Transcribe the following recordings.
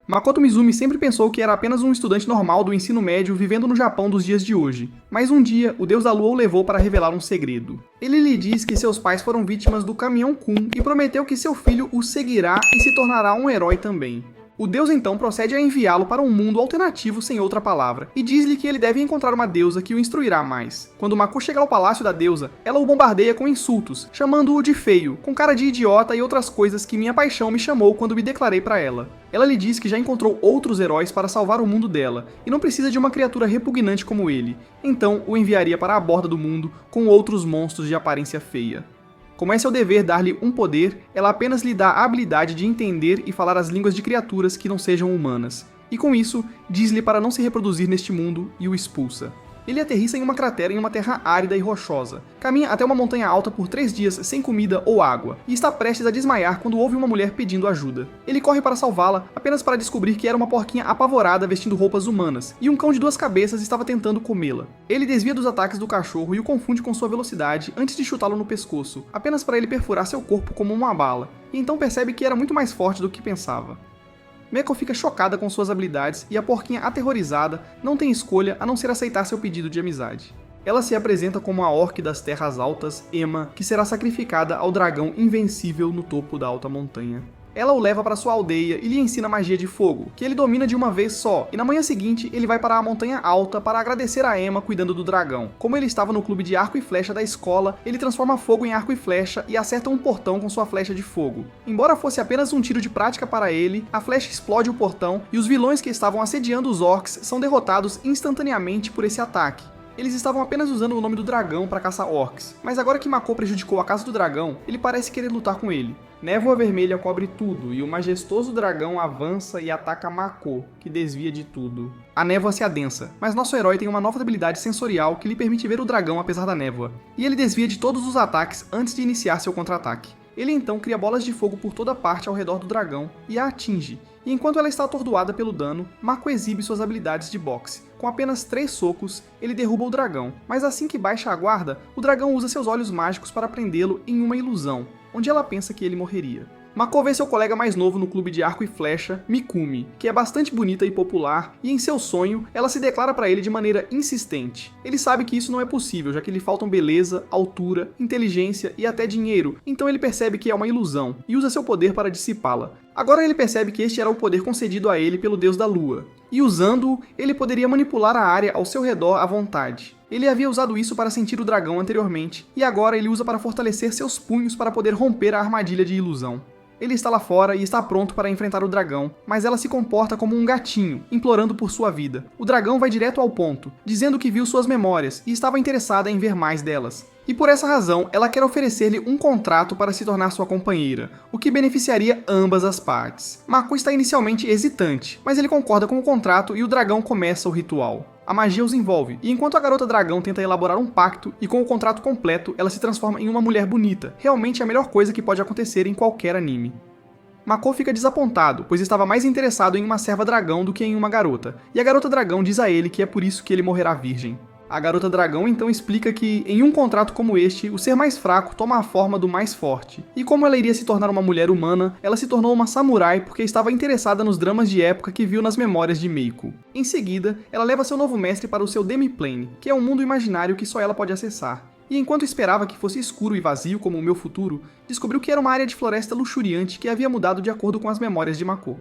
Makoto Mizumi sempre pensou que era apenas um estudante normal do ensino médio vivendo no Japão dos dias de hoje. Mas um dia, o deus da lua o levou para revelar um segredo. Ele lhe diz que seus pais foram vítimas do caminhão Kun e prometeu que seu filho o seguirá e se tornará um herói também. O deus então procede a enviá-lo para um mundo alternativo sem outra palavra, e diz-lhe que ele deve encontrar uma deusa que o instruirá mais. Quando Mako chega ao palácio da deusa, ela o bombardeia com insultos, chamando-o de feio, com cara de idiota e outras coisas que minha paixão me chamou quando me declarei para ela. Ela lhe diz que já encontrou outros heróis para salvar o mundo dela, e não precisa de uma criatura repugnante como ele, então o enviaria para a borda do mundo com outros monstros de aparência feia. Como é seu dever dar-lhe um poder, ela apenas lhe dá a habilidade de entender e falar as línguas de criaturas que não sejam humanas. E com isso, diz-lhe para não se reproduzir neste mundo e o expulsa. Ele aterrissa em uma cratera em uma terra árida e rochosa, caminha até uma montanha alta por 3 dias sem comida ou água, e está prestes a desmaiar quando ouve uma mulher pedindo ajuda. Ele corre para salvá-la, apenas para descobrir que era uma porquinha apavorada vestindo roupas humanas, e um cão de 2 cabeças estava tentando comê-la. Ele desvia dos ataques do cachorro e o confunde com sua velocidade antes de chutá-lo no pescoço, apenas para ele perfurar seu corpo como uma bala, e então percebe que era muito mais forte do que pensava. Meko fica chocada com suas habilidades e a porquinha aterrorizada não tem escolha a não ser aceitar seu pedido de amizade. Ela se apresenta como a orc das terras altas, Ema, que será sacrificada ao dragão invencível no topo da alta montanha. Ela o leva para sua aldeia e lhe ensina magia de fogo, que ele domina de uma vez só, e na manhã seguinte ele vai para a montanha alta para agradecer a Ema cuidando do dragão. Como ele estava no clube de arco e flecha da escola, ele transforma fogo em arco e flecha e acerta um portão com sua flecha de fogo. Embora fosse apenas um tiro de prática para ele, a flecha explode o portão e os vilões que estavam assediando os orcs são derrotados instantaneamente por esse ataque. Eles estavam apenas usando o nome do dragão para caçar orcs, mas agora que Mako prejudicou a casa do dragão, ele parece querer lutar com ele. Névoa vermelha cobre tudo, e o majestoso dragão avança e ataca Mako, que desvia de tudo. A névoa se adensa, mas nosso herói tem uma nova habilidade sensorial que lhe permite ver o dragão apesar da névoa, e ele desvia de todos os ataques antes de iniciar seu contra-ataque. Ele então cria bolas de fogo por toda parte ao redor do dragão e a atinge, e enquanto ela está atordoada pelo dano, Mako exibe suas habilidades de boxe. Com apenas 3 socos, ele derruba o dragão, mas assim que baixa a guarda, o dragão usa seus olhos mágicos para prendê-lo em uma ilusão, onde ela pensa que ele morreria. Mako vê seu colega mais novo no clube de arco e flecha, Mikumi, que é bastante bonita e popular, e em seu sonho, ela se declara para ele de maneira insistente. Ele sabe que isso não é possível, já que lhe faltam beleza, altura, inteligência e até dinheiro, então ele percebe que é uma ilusão, e usa seu poder para dissipá-la. Agora ele percebe que este era o poder concedido a ele pelo deus da lua, e usando-o, ele poderia manipular a área ao seu redor à vontade. Ele havia usado isso para sentir o dragão anteriormente, e agora ele usa para fortalecer seus punhos para poder romper a armadilha de ilusão. Ele está lá fora e está pronto para enfrentar o dragão, mas ela se comporta como um gatinho, implorando por sua vida. O dragão vai direto ao ponto, dizendo que viu suas memórias e estava interessada em ver mais delas. E por essa razão, ela quer oferecer-lhe um contrato para se tornar sua companheira, o que beneficiaria ambas as partes. Mako está inicialmente hesitante, mas ele concorda com o contrato e o dragão começa o ritual. A magia os envolve, e enquanto a garota dragão tenta elaborar um pacto, e com o contrato completo, ela se transforma em uma mulher bonita, realmente a melhor coisa que pode acontecer em qualquer anime. Mako fica desapontado, pois estava mais interessado em uma serva dragão do que em uma garota, e a garota dragão diz a ele que é por isso que ele morrerá virgem. A garota dragão então explica que, em um contrato como este, o ser mais fraco toma a forma do mais forte. E como ela iria se tornar uma mulher humana, ela se tornou uma samurai porque estava interessada nos dramas de época que viu nas memórias de Meiko. Em seguida, ela leva seu novo mestre para o seu Demiplane, que é um mundo imaginário que só ela pode acessar. E enquanto esperava que fosse escuro e vazio como o meu futuro, descobriu que era uma área de floresta luxuriante que havia mudado de acordo com as memórias de Mako.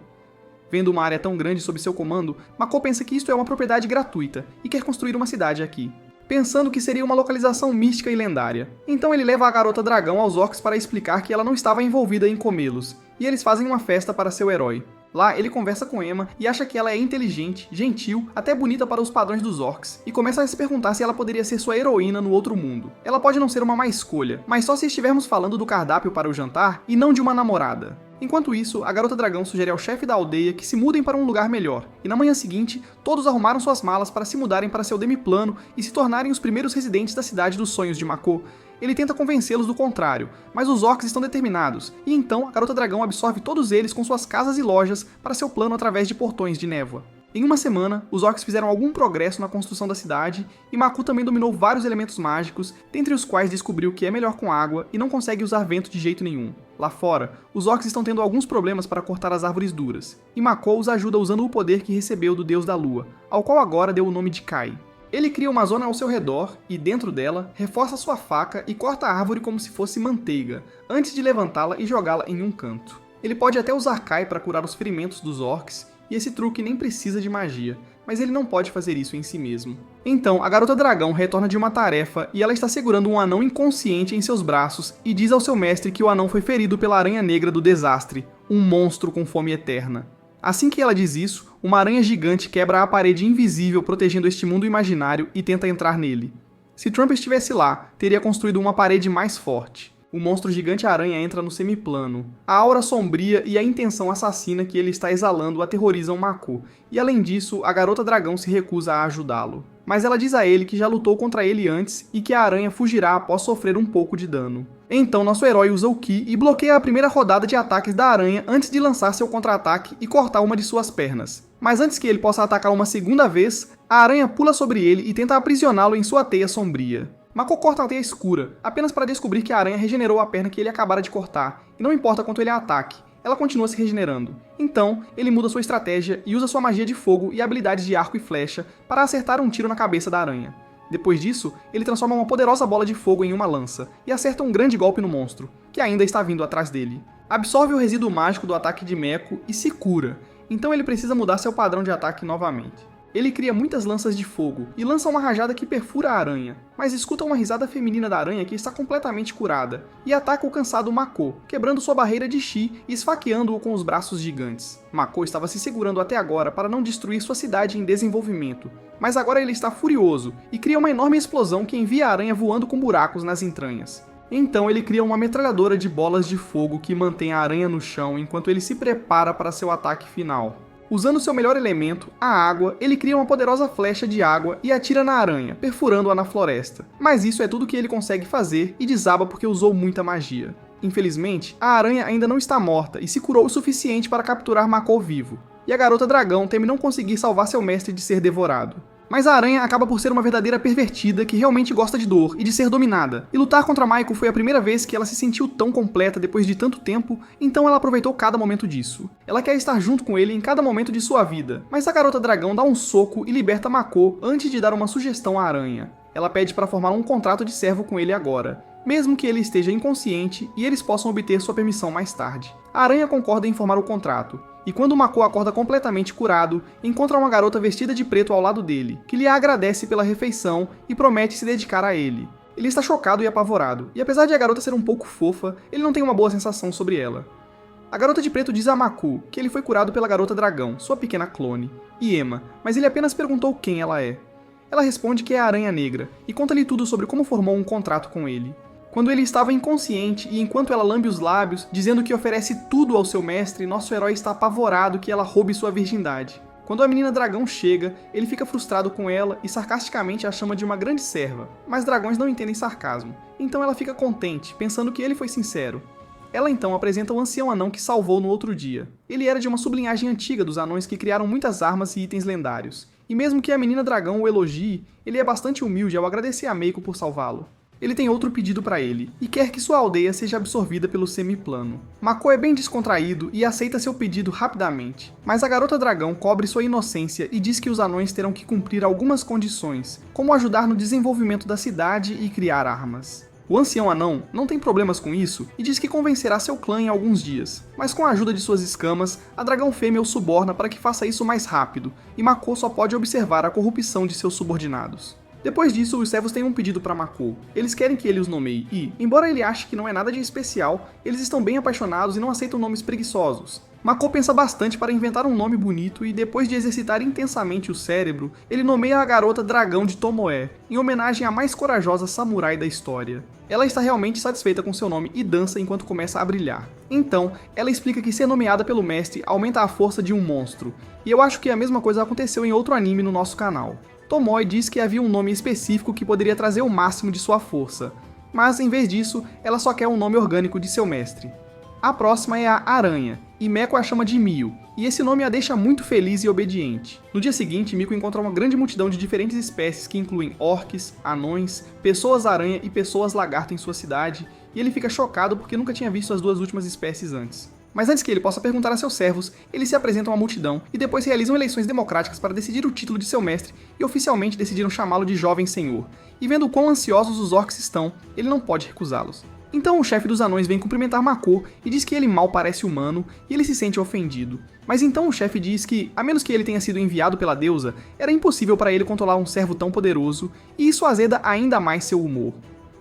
Vendo uma área tão grande sob seu comando, Mako pensa que isto é uma propriedade gratuita e quer construir uma cidade aqui, pensando que seria uma localização mística e lendária. Então ele leva a garota dragão aos orcs para explicar que ela não estava envolvida em comê-los, e eles fazem uma festa para seu herói. Lá, ele conversa com Ema e acha que ela é inteligente, gentil, até bonita para os padrões dos orcs, e começa a se perguntar se ela poderia ser sua heroína no outro mundo. Ela pode não ser uma má escolha, mas só se estivermos falando do cardápio para o jantar e não de uma namorada. Enquanto isso, a garota dragão sugere ao chefe da aldeia que se mudem para um lugar melhor, e na manhã seguinte, todos arrumaram suas malas para se mudarem para seu demiplano e se tornarem os primeiros residentes da cidade dos sonhos de Mako. Ele tenta convencê-los do contrário, mas os orcs estão determinados, e então a garota dragão absorve todos eles com suas casas e lojas para seu plano através de portões de névoa. Em uma semana, os orcs fizeram algum progresso na construção da cidade, e Mako também dominou vários elementos mágicos, dentre os quais descobriu que é melhor com água e não consegue usar vento de jeito nenhum. Lá fora, os orcs estão tendo alguns problemas para cortar as árvores duras, e Mako os ajuda usando o poder que recebeu do Deus da Lua, ao qual agora deu o nome de Kai. Ele cria uma zona ao seu redor e, dentro dela, reforça sua faca e corta a árvore como se fosse manteiga, antes de levantá-la e jogá-la em um canto. Ele pode até usar Kai para curar os ferimentos dos orcs, e esse truque nem precisa de magia, mas ele não pode fazer isso em si mesmo. Então, a garota dragão retorna de uma tarefa e ela está segurando um anão inconsciente em seus braços e diz ao seu mestre que o anão foi ferido pela aranha negra do desastre, um monstro com fome eterna. Assim que ela diz isso, uma aranha gigante quebra a parede invisível protegendo este mundo imaginário e tenta entrar nele. Se Trump estivesse lá, teria construído uma parede mais forte. O monstro gigante aranha entra no semiplano. A aura sombria e a intenção assassina que ele está exalando aterrorizam Mako, e além disso, a garota dragão se recusa a ajudá-lo. Mas ela diz a ele que já lutou contra ele antes e que a aranha fugirá após sofrer um pouco de dano. Então nosso herói usa o Ki e bloqueia a primeira rodada de ataques da aranha antes de lançar seu contra-ataque e cortar uma de suas pernas. Mas antes que ele possa atacar uma segunda vez, a aranha pula sobre ele e tenta aprisioná-lo em sua teia sombria. Mako corta a teia escura, apenas para descobrir que a aranha regenerou a perna que ele acabara de cortar, e não importa quanto ele a ataque, ela continua se regenerando. Então, ele muda sua estratégia e usa sua magia de fogo e habilidades de arco e flecha para acertar um tiro na cabeça da aranha. Depois disso, ele transforma uma poderosa bola de fogo em uma lança, e acerta um grande golpe no monstro, que ainda está vindo atrás dele. Absorve o resíduo mágico do ataque de Mako e se cura, então ele precisa mudar seu padrão de ataque novamente. Ele cria muitas lanças de fogo e lança uma rajada que perfura a aranha, mas escuta uma risada feminina da aranha que está completamente curada, e ataca o cansado Mako, quebrando sua barreira de chi e esfaqueando-o com os braços gigantes. Mako estava se segurando até agora para não destruir sua cidade em desenvolvimento, mas agora ele está furioso e cria uma enorme explosão que envia a aranha voando com buracos nas entranhas. Então ele cria uma metralhadora de bolas de fogo que mantém a aranha no chão enquanto ele se prepara para seu ataque final. Usando seu melhor elemento, a água, ele cria uma poderosa flecha de água e atira na aranha, perfurando-a na floresta. Mas isso é tudo que ele consegue fazer e desaba porque usou muita magia. Infelizmente, a aranha ainda não está morta e se curou o suficiente para capturar Mako vivo, e a garota dragão teme não conseguir salvar seu mestre de ser devorado. Mas a aranha acaba por ser uma verdadeira pervertida que realmente gosta de dor e de ser dominada, e lutar contra Mako foi a primeira vez que ela se sentiu tão completa depois de tanto tempo, então ela aproveitou cada momento disso. Ela quer estar junto com ele em cada momento de sua vida, mas a garota dragão dá um soco e liberta Mako antes de dar uma sugestão à aranha. Ela pede para formar um contrato de servo com ele agora, mesmo que ele esteja inconsciente e eles possam obter sua permissão mais tarde. A aranha concorda em formar o contrato, e quando Mako acorda completamente curado, encontra uma garota vestida de preto ao lado dele, que lhe agradece pela refeição e promete se dedicar a ele. Ele está chocado e apavorado, e apesar de a garota ser um pouco fofa, ele não tem uma boa sensação sobre ela. A garota de preto diz a Mako que ele foi curado pela garota dragão, sua pequena clone, e Emma, mas ele apenas perguntou quem ela é. Ela responde que é a Aranha Negra, e conta-lhe tudo sobre como formou um contrato com ele. Quando ele estava inconsciente e enquanto ela lambe os lábios, dizendo que oferece tudo ao seu mestre, nosso herói está apavorado que ela roube sua virgindade. Quando a menina dragão chega, ele fica frustrado com ela e sarcasticamente a chama de uma grande serva, mas dragões não entendem sarcasmo, então ela fica contente, pensando que ele foi sincero. Ela então apresenta o ancião anão que salvou no outro dia. Ele era de uma sublinhagem antiga dos anões que criaram muitas armas e itens lendários, e mesmo que a menina dragão o elogie, ele é bastante humilde ao agradecer a Mako por salvá-lo. Ele tem outro pedido para ele, e quer que sua aldeia seja absorvida pelo semiplano. Mako é bem descontraído e aceita seu pedido rapidamente, mas a garota dragão cobre sua inocência e diz que os anões terão que cumprir algumas condições, como ajudar no desenvolvimento da cidade e criar armas. O ancião anão não tem problemas com isso e diz que convencerá seu clã em alguns dias, mas com a ajuda de suas escamas, a dragão fêmea o suborna para que faça isso mais rápido, e Mako só pode observar a corrupção de seus subordinados. Depois disso, os servos têm um pedido para Mako. Eles querem que ele os nomeie e, embora ele ache que não é nada de especial, eles estão bem apaixonados e não aceitam nomes preguiçosos. Mako pensa bastante para inventar um nome bonito e, depois de exercitar intensamente o cérebro, ele nomeia a garota Dragão de Tomoe, em homenagem à mais corajosa samurai da história. Ela está realmente satisfeita com seu nome e dança enquanto começa a brilhar. Então, ela explica que ser nomeada pelo mestre aumenta a força de um monstro, e eu acho que a mesma coisa aconteceu em outro anime no nosso canal. Tomoe diz que havia um nome específico que poderia trazer o máximo de sua força, mas em vez disso, ela só quer um nome orgânico de seu mestre. A próxima é a Aranha, e Mako a chama de Mio, e esse nome a deixa muito feliz e obediente. No dia seguinte, Miko encontra uma grande multidão de diferentes espécies que incluem orques, anões, pessoas-aranha e pessoas-lagarto em sua cidade, e ele fica chocado porque nunca tinha visto as duas últimas espécies antes. Mas antes que ele possa perguntar a seus servos, eles se apresentam à multidão e depois realizam eleições democráticas para decidir o título de seu mestre e oficialmente decidiram chamá-lo de Jovem Senhor. E vendo o quão ansiosos os orcs estão, ele não pode recusá-los. Então o chefe dos anões vem cumprimentar Mako e diz que ele mal parece humano e ele se sente ofendido. Mas então o chefe diz que, a menos que ele tenha sido enviado pela deusa, era impossível para ele controlar um servo tão poderoso e isso azeda ainda mais seu humor.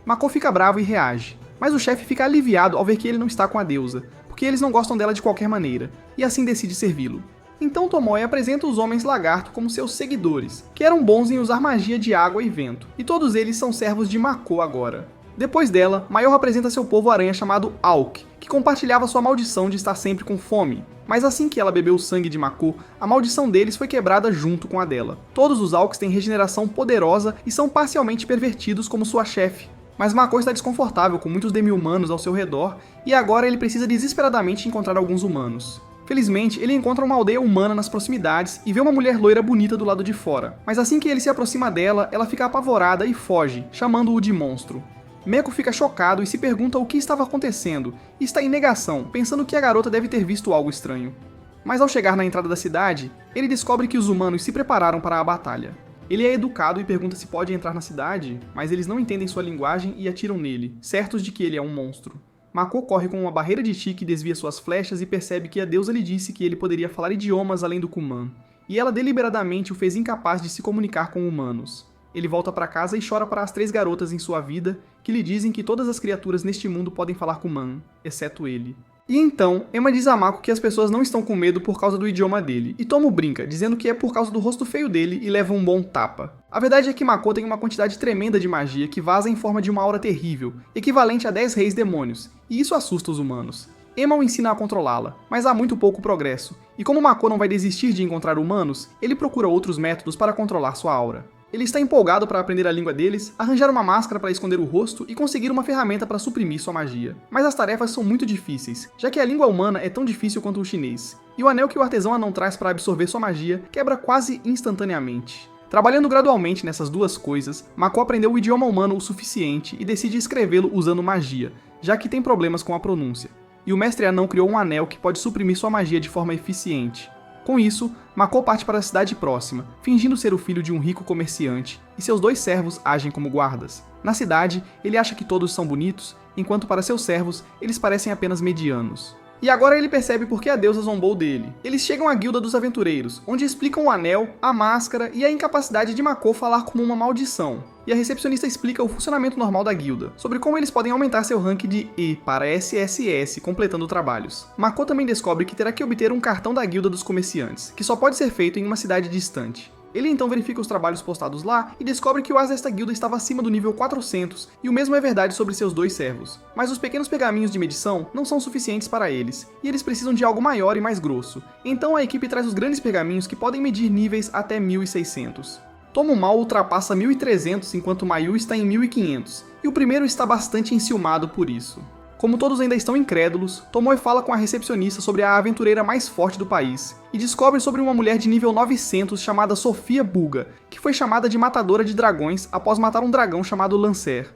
Mako fica bravo e reage, mas o chefe fica aliviado ao ver que ele não está com a deusa, porque eles não gostam dela de qualquer maneira, e assim decide servi-lo. Então Tomoe apresenta os homens lagarto como seus seguidores, que eram bons em usar magia de água e vento, e todos eles são servos de Mako agora. Depois dela, Maior apresenta seu povo aranha chamado Auk, que compartilhava sua maldição de estar sempre com fome. Mas assim que ela bebeu o sangue de Mako, a maldição deles foi quebrada junto com a dela. Todos os Auks têm regeneração poderosa e são parcialmente pervertidos como sua chefe. Mas Mako está desconfortável com muitos demi-humanos ao seu redor e agora ele precisa desesperadamente encontrar alguns humanos. Felizmente, ele encontra uma aldeia humana nas proximidades e vê uma mulher loira bonita do lado de fora. Mas assim que ele se aproxima dela, ela fica apavorada e foge, chamando-o de monstro. Meko fica chocado e se pergunta o que estava acontecendo, e está em negação, pensando que a garota deve ter visto algo estranho. Mas ao chegar na entrada da cidade, ele descobre que os humanos se prepararam para a batalha. Ele é educado e pergunta se pode entrar na cidade, mas eles não entendem sua linguagem e atiram nele, certos de que ele é um monstro. Mako corre com uma barreira de chi que desvia suas flechas e percebe que a deusa lhe disse que ele poderia falar idiomas além do Kuman, e ela deliberadamente o fez incapaz de se comunicar com humanos. Ele volta para casa e chora para as 3 garotas em sua vida, que lhe dizem que todas as criaturas neste mundo podem falar Kuman, exceto ele. E então, Emma diz a Mako que as pessoas não estão com medo por causa do idioma dele, e Tomo brinca, dizendo que é por causa do rosto feio dele e leva um bom tapa. A verdade é que Mako tem uma quantidade tremenda de magia que vaza em forma de uma aura terrível, equivalente a 10 reis demônios, e isso assusta os humanos. Emma o ensina a controlá-la, mas há muito pouco progresso, e como Mako não vai desistir de encontrar humanos, ele procura outros métodos para controlar sua aura. Ele está empolgado para aprender a língua deles, arranjar uma máscara para esconder o rosto e conseguir uma ferramenta para suprimir sua magia. Mas as tarefas são muito difíceis, já que a língua humana é tão difícil quanto o chinês. E o anel que o artesão anão traz para absorver sua magia quebra quase instantaneamente. Trabalhando gradualmente nessas duas coisas, Mako aprendeu o idioma humano o suficiente e decide escrevê-lo usando magia, já que tem problemas com a pronúncia. E o mestre anão criou um anel que pode suprimir sua magia de forma eficiente. Com isso, Mako parte para a cidade próxima, fingindo ser o filho de um rico comerciante, e seus 2 servos agem como guardas. Na cidade, ele acha que todos são bonitos, enquanto para seus servos, eles parecem apenas medianos. E agora ele percebe por que a deusa zombou dele. Eles chegam à Guilda dos Aventureiros, onde explicam o anel, a máscara e a incapacidade de Mako falar como uma maldição. E a recepcionista explica o funcionamento normal da guilda, sobre como eles podem aumentar seu rank de E para SSS completando trabalhos. Mako também descobre que terá que obter um cartão da Guilda dos Comerciantes, que só pode ser feito em uma cidade distante. Ele então verifica os trabalhos postados lá e descobre que o as desta guilda estava acima do nível 400, e o mesmo é verdade sobre seus 2 servos. Mas os pequenos pergaminhos de medição não são suficientes para eles, e eles precisam de algo maior e mais grosso. Então a equipe traz os grandes pergaminhos que podem medir níveis até 1600. Tomo Mal ultrapassa 1300 enquanto Mayu está em 1500, e o primeiro está bastante enciumado por isso. Como todos ainda estão incrédulos, Tomoe fala com a recepcionista sobre a aventureira mais forte do país, e descobre sobre uma mulher de nível 900 chamada Sofia Buga, que foi chamada de matadora de dragões após matar um dragão chamado Lancer.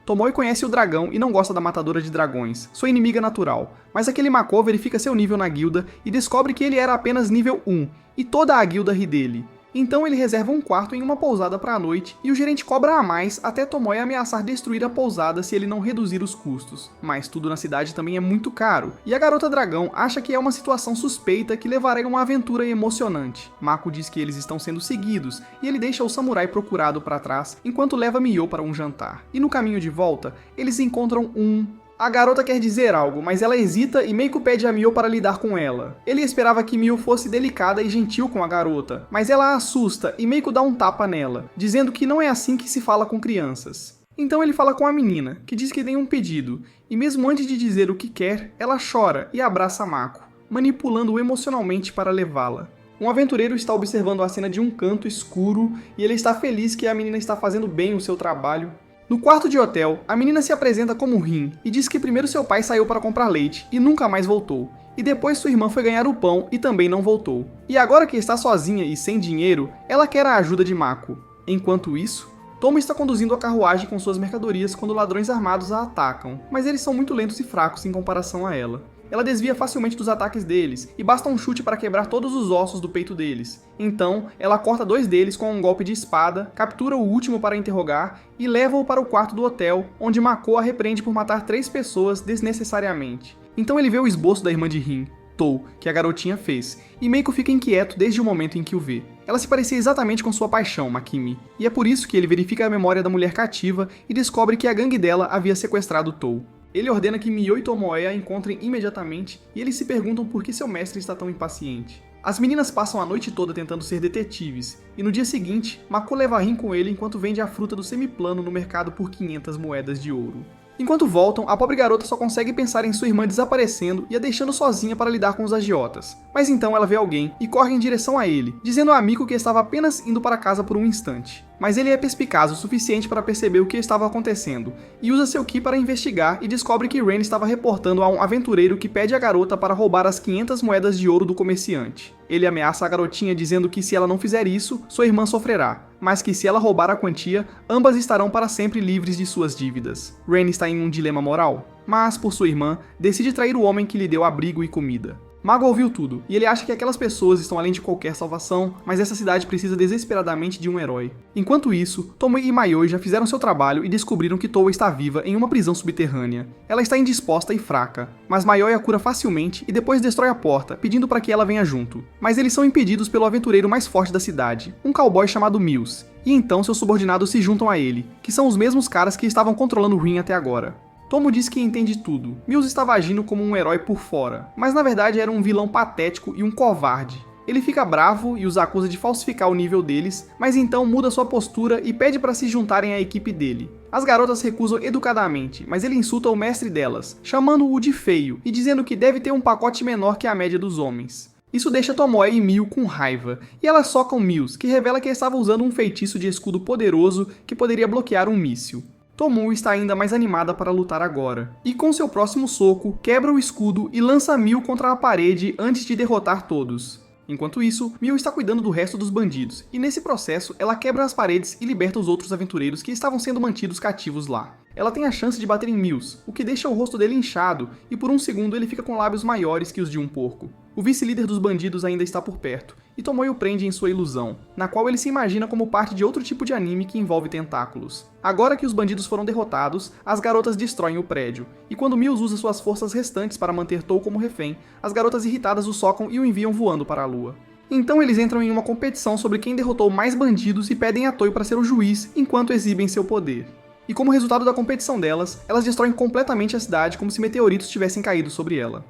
Tomoe conhece o dragão e não gosta da matadora de dragões, sua inimiga natural, mas aquele Mako verifica seu nível na guilda e descobre que ele era apenas nível 1, e toda a guilda ri dele. Então ele reserva um quarto em uma pousada para a noite e o gerente cobra a mais até Tomoe ameaçar destruir a pousada se ele não reduzir os custos. Mas tudo na cidade também é muito caro, e a garota dragão acha que é uma situação suspeita que levará a uma aventura emocionante. Mako diz que eles estão sendo seguidos e ele deixa o samurai procurado para trás enquanto leva Mio para um jantar. E no caminho de volta, eles encontram A garota quer dizer algo, mas ela hesita e Meiko pede a Mio para lidar com ela. Ele esperava que Mio fosse delicada e gentil com a garota, mas ela a assusta e Meiko dá um tapa nela, dizendo que não é assim que se fala com crianças. Então ele fala com a menina, que diz que tem um pedido, e mesmo antes de dizer o que quer, ela chora e abraça Mako, manipulando-o emocionalmente para levá-la. Um aventureiro está observando a cena de um canto escuro e ele está feliz que a menina está fazendo bem o seu trabalho. No quarto de hotel, a menina se apresenta como Rin e diz que primeiro seu pai saiu para comprar leite e nunca mais voltou, e depois sua irmã foi ganhar o pão e também não voltou. E agora que está sozinha e sem dinheiro, ela quer a ajuda de Mako. Enquanto isso, Tomo está conduzindo a carruagem com suas mercadorias quando ladrões armados a atacam, mas eles são muito lentos e fracos em comparação a ela. Ela desvia facilmente dos ataques deles, e basta um chute para quebrar todos os ossos do peito deles. Então, ela corta 2 deles com um golpe de espada, captura o último para interrogar e leva-o para o quarto do hotel, onde Mako a repreende por matar 3 pessoas desnecessariamente. Então ele vê o esboço da irmã de Rin, Tou, que a garotinha fez, e Meiko fica inquieto desde o momento em que o vê. Ela se parecia exatamente com sua paixão, Makimi, e é por isso que ele verifica a memória da mulher cativa e descobre que a gangue dela havia sequestrado Tou. Ele ordena que Mio e Tomoe a encontrem imediatamente e eles se perguntam por que seu mestre está tão impaciente. As meninas passam a noite toda tentando ser detetives, e no dia seguinte, Mako leva Rin com ele enquanto vende a fruta do semiplano no mercado por 500 moedas de ouro. Enquanto voltam, a pobre garota só consegue pensar em sua irmã desaparecendo e a deixando sozinha para lidar com os agiotas. Mas então ela vê alguém e corre em direção a ele, dizendo a Miko que estava apenas indo para casa por um instante. Mas ele é perspicaz o suficiente para perceber o que estava acontecendo, e usa seu ki para investigar e descobre que Ren estava reportando a um aventureiro que pede a garota para roubar as 500 moedas de ouro do comerciante. Ele ameaça a garotinha dizendo que se ela não fizer isso, sua irmã sofrerá, mas que se ela roubar a quantia, ambas estarão para sempre livres de suas dívidas. Ren está em um dilema moral, mas, por sua irmã, decide trair o homem que lhe deu abrigo e comida. Mago ouviu tudo, e ele acha que aquelas pessoas estão além de qualquer salvação, mas essa cidade precisa desesperadamente de um herói. Enquanto isso, Tomoe e Mayoi já fizeram seu trabalho e descobriram que Toa está viva em uma prisão subterrânea. Ela está indisposta e fraca, mas Mayoi a cura facilmente e depois destrói a porta, pedindo para que ela venha junto. Mas eles são impedidos pelo aventureiro mais forte da cidade, um cowboy chamado Mills, e então seus subordinados se juntam a ele, que são os mesmos caras que estavam controlando Rin até agora. Tomo diz que entende tudo. Mills estava agindo como um herói por fora, mas na verdade era um vilão patético e um covarde. Ele fica bravo e os acusa de falsificar o nível deles, mas então muda sua postura e pede para se juntarem à equipe dele. As garotas recusam educadamente, mas ele insulta o mestre delas, chamando-o de feio e dizendo que deve ter um pacote menor que a média dos homens. Isso deixa Tomoe e Mio com raiva, e elas socam Mills, que revela que estava usando um feitiço de escudo poderoso que poderia bloquear um míssil. Tomo está ainda mais animada para lutar agora, e com seu próximo soco, quebra o escudo e lança Mio contra a parede antes de derrotar todos. Enquanto isso, Mio está cuidando do resto dos bandidos, e nesse processo ela quebra as paredes e liberta os outros aventureiros que estavam sendo mantidos cativos lá. Ela tem a chance de bater em Mills, o que deixa o rosto dele inchado, e por um segundo ele fica com lábios maiores que os de um porco. O vice-líder dos bandidos ainda está por perto, e Tomoe o prende em sua ilusão, na qual ele se imagina como parte de outro tipo de anime que envolve tentáculos. Agora que os bandidos foram derrotados, as garotas destroem o prédio, e quando Mills usa suas forças restantes para manter Tou como refém, as garotas irritadas o socam e o enviam voando para a lua. Então eles entram em uma competição sobre quem derrotou mais bandidos e pedem a Toei para ser o juiz enquanto exibem seu poder. E como resultado da competição delas, elas destroem completamente a cidade como se meteoritos tivessem caído sobre ela.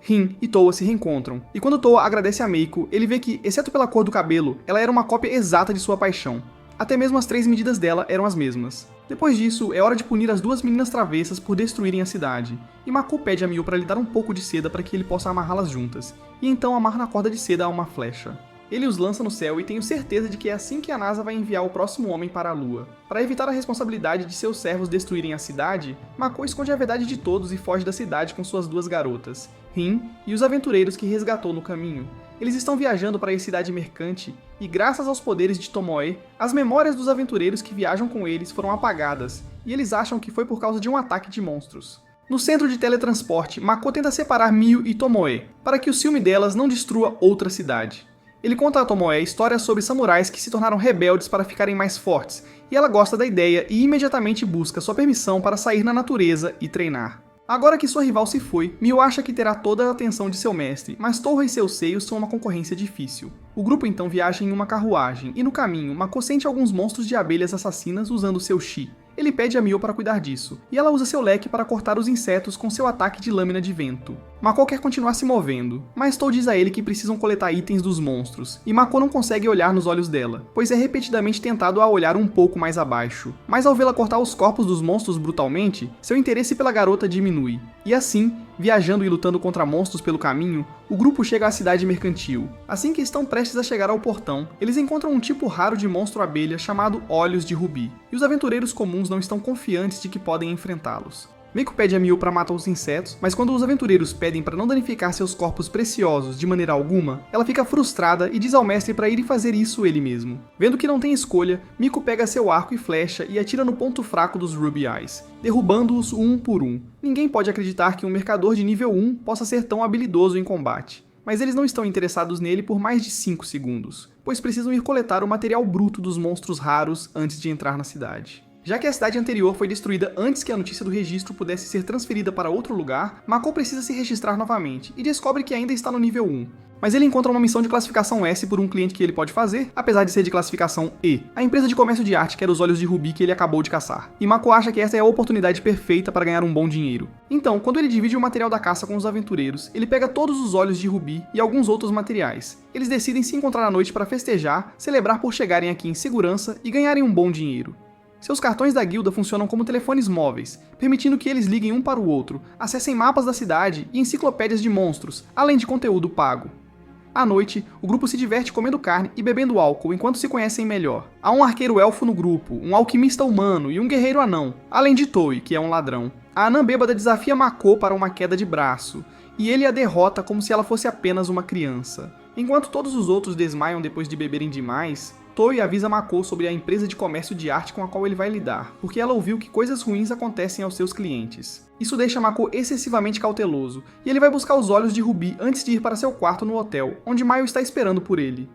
Rin e Toa se reencontram, e quando Toa agradece a Meiko, ele vê que, exceto pela cor do cabelo, ela era uma cópia exata de sua paixão. Até mesmo as 3 medidas dela eram as mesmas. Depois disso, é hora de punir as 2 meninas travessas por destruírem a cidade, e Mako pede a Mio para lhe dar um pouco de seda para que ele possa amarrá-las juntas, e então amarra na corda de seda a uma flecha. Ele os lança no céu e tenho certeza de que é assim que a NASA vai enviar o próximo homem para a Lua. Para evitar a responsabilidade de seus servos destruírem a cidade, Mako esconde a verdade de todos e foge da cidade com suas 2 garotas, Rin e os aventureiros que resgatou no caminho. Eles estão viajando para a cidade mercante e, graças aos poderes de Tomoe, as memórias dos aventureiros que viajam com eles foram apagadas, e eles acham que foi por causa de um ataque de monstros. No centro de teletransporte, Mako tenta separar Mio e Tomoe, para que o ciúme delas não destrua outra cidade. Ele conta a Tomoe histórias sobre samurais que se tornaram rebeldes para ficarem mais fortes, e ela gosta da ideia e imediatamente busca sua permissão para sair na natureza e treinar. Agora que sua rival se foi, Mio acha que terá toda a atenção de seu mestre, mas Touhou e seus seios são uma concorrência difícil. O grupo então viaja em uma carruagem, e no caminho, Mako sente alguns monstros de abelhas assassinas usando seu chi. Ele pede a Mio para cuidar disso, e ela usa seu leque para cortar os insetos com seu ataque de lâmina de vento. Mako quer continuar se movendo, mas Tou diz a ele que precisam coletar itens dos monstros, e Mako não consegue olhar nos olhos dela, pois é repetidamente tentado a olhar um pouco mais abaixo. Mas ao vê-la cortar os corpos dos monstros brutalmente, seu interesse pela garota diminui. E assim, viajando e lutando contra monstros pelo caminho, o grupo chega à cidade mercantil. Assim que estão prestes a chegar ao portão, eles encontram um tipo raro de monstro-abelha chamado Olhos de Rubi, e os aventureiros comuns não estão confiantes de que podem enfrentá-los. Miko pede a Mio para matar os insetos, mas quando os aventureiros pedem para não danificar seus corpos preciosos de maneira alguma, ela fica frustrada e diz ao mestre para ir fazer isso ele mesmo. Vendo que não tem escolha, Miko pega seu arco e flecha e atira no ponto fraco dos Ruby Eyes, derrubando-os um por um. Ninguém pode acreditar que um mercador de nível 1 possa ser tão habilidoso em combate. Mas eles não estão interessados nele por mais de 5 segundos, pois precisam ir coletar o material bruto dos monstros raros antes de entrar na cidade. Já que a cidade anterior foi destruída antes que a notícia do registro pudesse ser transferida para outro lugar, Mako precisa se registrar novamente e descobre que ainda está no nível 1. Mas ele encontra uma missão de classificação S por um cliente que ele pode fazer, apesar de ser de classificação E, a empresa de comércio de arte que era os olhos de rubi que ele acabou de caçar. E Mako acha que essa é a oportunidade perfeita para ganhar um bom dinheiro. Então, quando ele divide o material da caça com os aventureiros, ele pega todos os olhos de rubi e alguns outros materiais. Eles decidem se encontrar à noite para festejar, celebrar por chegarem aqui em segurança e ganharem um bom dinheiro. Seus cartões da guilda funcionam como telefones móveis, permitindo que eles liguem um para o outro, acessem mapas da cidade e enciclopédias de monstros, além de conteúdo pago. À noite, o grupo se diverte comendo carne e bebendo álcool enquanto se conhecem melhor. Há um arqueiro elfo no grupo, um alquimista humano e um guerreiro anão, além de Toei, que é um ladrão. A anã bêbada desafia Mako para uma queda de braço, e ele a derrota como se ela fosse apenas uma criança. Enquanto todos os outros desmaiam depois de beberem demais, Toei avisa Mako sobre a empresa de comércio de arte com a qual ele vai lidar, porque ela ouviu que coisas ruins acontecem aos seus clientes. Isso deixa Mako excessivamente cauteloso, e ele vai buscar os olhos de Ruby antes de ir para seu quarto no hotel, onde Maio está esperando por ele.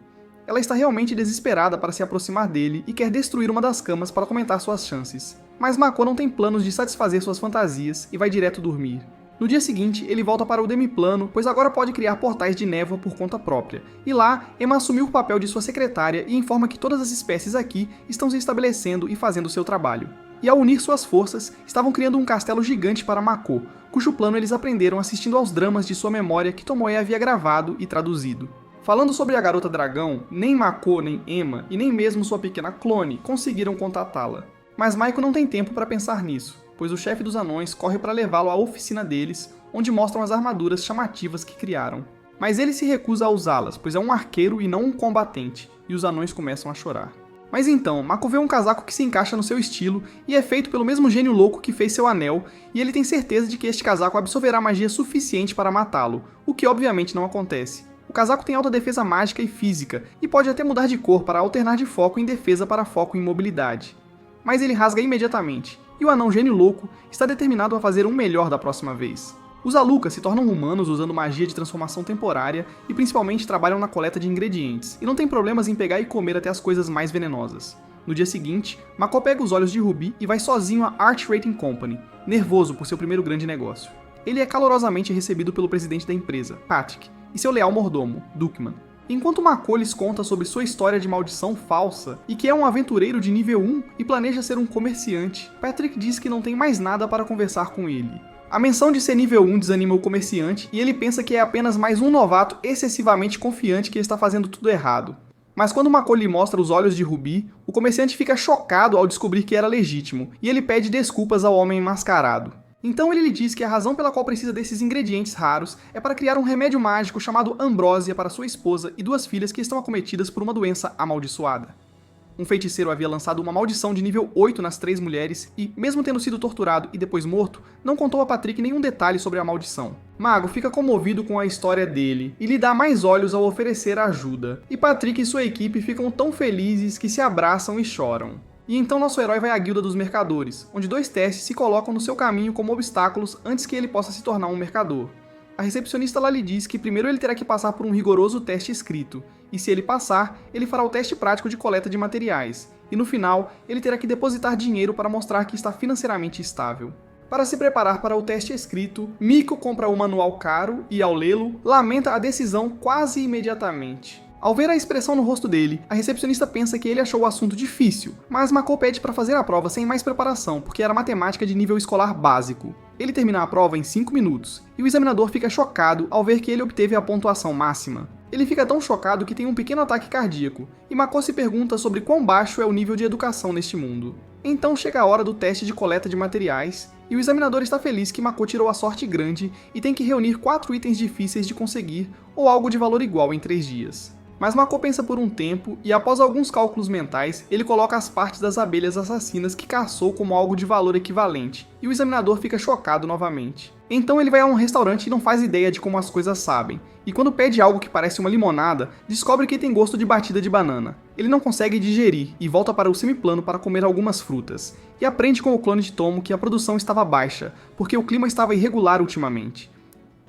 Ela está realmente desesperada para se aproximar dele e quer destruir uma das camas para aumentar suas chances. Mas Mako não tem planos de satisfazer suas fantasias e vai direto dormir. No dia seguinte, ele volta para o Demiplano, pois agora pode criar portais de névoa por conta própria. E lá, Emma assumiu o papel de sua secretária e informa que todas as espécies aqui estão se estabelecendo e fazendo seu trabalho. E ao unir suas forças, estavam criando um castelo gigante para Mako, cujo plano eles aprenderam assistindo aos dramas de sua memória que Tomoe havia gravado e traduzido. Falando sobre a garota dragão, nem Mako, nem Emma, e nem mesmo sua pequena clone conseguiram contatá-la. Mas Maiko não tem tempo para pensar nisso, pois o chefe dos anões corre para levá-lo à oficina deles, onde mostram as armaduras chamativas que criaram. Mas ele se recusa a usá-las, pois é um arqueiro e não um combatente, e os anões começam a chorar. Mas então, Mako vê um casaco que se encaixa no seu estilo e é feito pelo mesmo gênio louco que fez seu anel, e ele tem certeza de que este casaco absorverá magia suficiente para matá-lo, o que obviamente não acontece. O casaco tem alta defesa mágica e física, e pode até mudar de cor para alternar de foco em defesa para foco em mobilidade. Mas ele rasga imediatamente, e o anão gênio louco está determinado a fazer um melhor da próxima vez. Os Alucas se tornam humanos usando magia de transformação temporária e principalmente trabalham na coleta de ingredientes, e não tem problemas em pegar e comer até as coisas mais venenosas. No dia seguinte, Mako pega os olhos de Ruby e vai sozinho à Art Rating Company, nervoso por seu primeiro grande negócio. Ele é calorosamente recebido pelo presidente da empresa, Patrick, e seu leal mordomo, Duckman. Enquanto Mako lhes conta sobre sua história de maldição falsa e que é um aventureiro de nível 1 e planeja ser um comerciante, Patrick diz que não tem mais nada para conversar com ele. A menção de ser nível 1 desanima o comerciante e ele pensa que é apenas mais um novato excessivamente confiante que está fazendo tudo errado. Mas quando Mako lhe mostra os olhos de Ruby, o comerciante fica chocado ao descobrir que era legítimo e ele pede desculpas ao homem mascarado. Então ele lhe diz que a razão pela qual precisa desses ingredientes raros é para criar um remédio mágico chamado Ambrósia para sua esposa e 2 filhas que estão acometidas por uma doença amaldiçoada. Um feiticeiro havia lançado uma maldição de nível 8 nas 3 mulheres e, mesmo tendo sido torturado e depois morto, não contou a Patrick nenhum detalhe sobre a maldição. Mago fica comovido com a história dele e lhe dá mais olhos ao oferecer ajuda. E Patrick e sua equipe ficam tão felizes que se abraçam e choram. E então nosso herói vai à Guilda dos Mercadores, onde 2 testes se colocam no seu caminho como obstáculos antes que ele possa se tornar um mercador. A recepcionista lá lhe diz que primeiro ele terá que passar por um rigoroso teste escrito, e se ele passar, ele fará o teste prático de coleta de materiais, e no final, ele terá que depositar dinheiro para mostrar que está financeiramente estável. Para se preparar para o teste escrito, Miko compra o manual caro e, ao lê-lo, lamenta a decisão quase imediatamente. Ao ver a expressão no rosto dele, a recepcionista pensa que ele achou o assunto difícil, mas Mako pede para fazer a prova sem mais preparação, porque era matemática de nível escolar básico. Ele termina a prova em 5 minutos, e o examinador fica chocado ao ver que ele obteve a pontuação máxima. Ele fica tão chocado que tem um pequeno ataque cardíaco, e Mako se pergunta sobre quão baixo é o nível de educação neste mundo. Então chega a hora do teste de coleta de materiais, e o examinador está feliz que Mako tirou a sorte grande e tem que reunir 4 itens difíceis de conseguir, ou algo de valor igual em 3 dias. Mas Mako pensa por um tempo e, após alguns cálculos mentais, ele coloca as partes das abelhas assassinas que caçou como algo de valor equivalente, e o examinador fica chocado novamente. Então ele vai a um restaurante e não faz ideia de como as coisas sabem, e quando pede algo que parece uma limonada, descobre que tem gosto de batida de banana. Ele não consegue digerir e volta para o semiplano para comer algumas frutas, e aprende com o clone de Tomo que a produção estava baixa, porque o clima estava irregular ultimamente.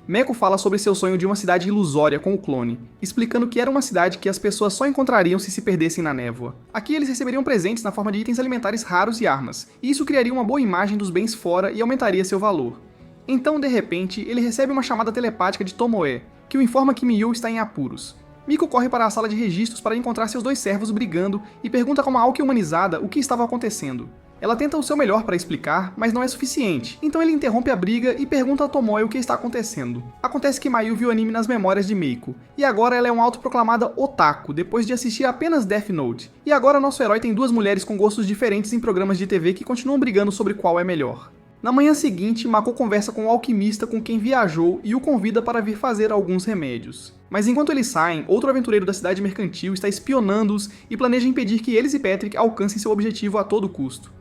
Meko fala sobre seu sonho de uma cidade ilusória com o clone, explicando que era uma cidade que as pessoas só encontrariam se perdessem na névoa. Aqui eles receberiam presentes na forma de itens alimentares raros e armas, e isso criaria uma boa imagem dos bens fora e aumentaria seu valor. Então, de repente, ele recebe uma chamada telepática de Tomoe, que o informa que Miyu está em apuros. Miko corre para a sala de registros para encontrar seus dois servos brigando e pergunta com uma Aoki humanizada o que estava acontecendo. Ela tenta o seu melhor para explicar, mas não é suficiente, então ele interrompe a briga e pergunta a Tomoe o que está acontecendo. Acontece que Mayu viu anime nas memórias de Meiko, e agora ela é uma autoproclamada otaku, depois de assistir apenas Death Note. E agora nosso herói tem duas mulheres com gostos diferentes em programas de TV que continuam brigando sobre qual é melhor. Na manhã seguinte, Mako conversa com o alquimista com quem viajou e o convida para vir fazer alguns remédios. Mas enquanto eles saem, outro aventureiro da cidade mercantil está espionando-os e planeja impedir que eles e Patrick alcancem seu objetivo a todo custo.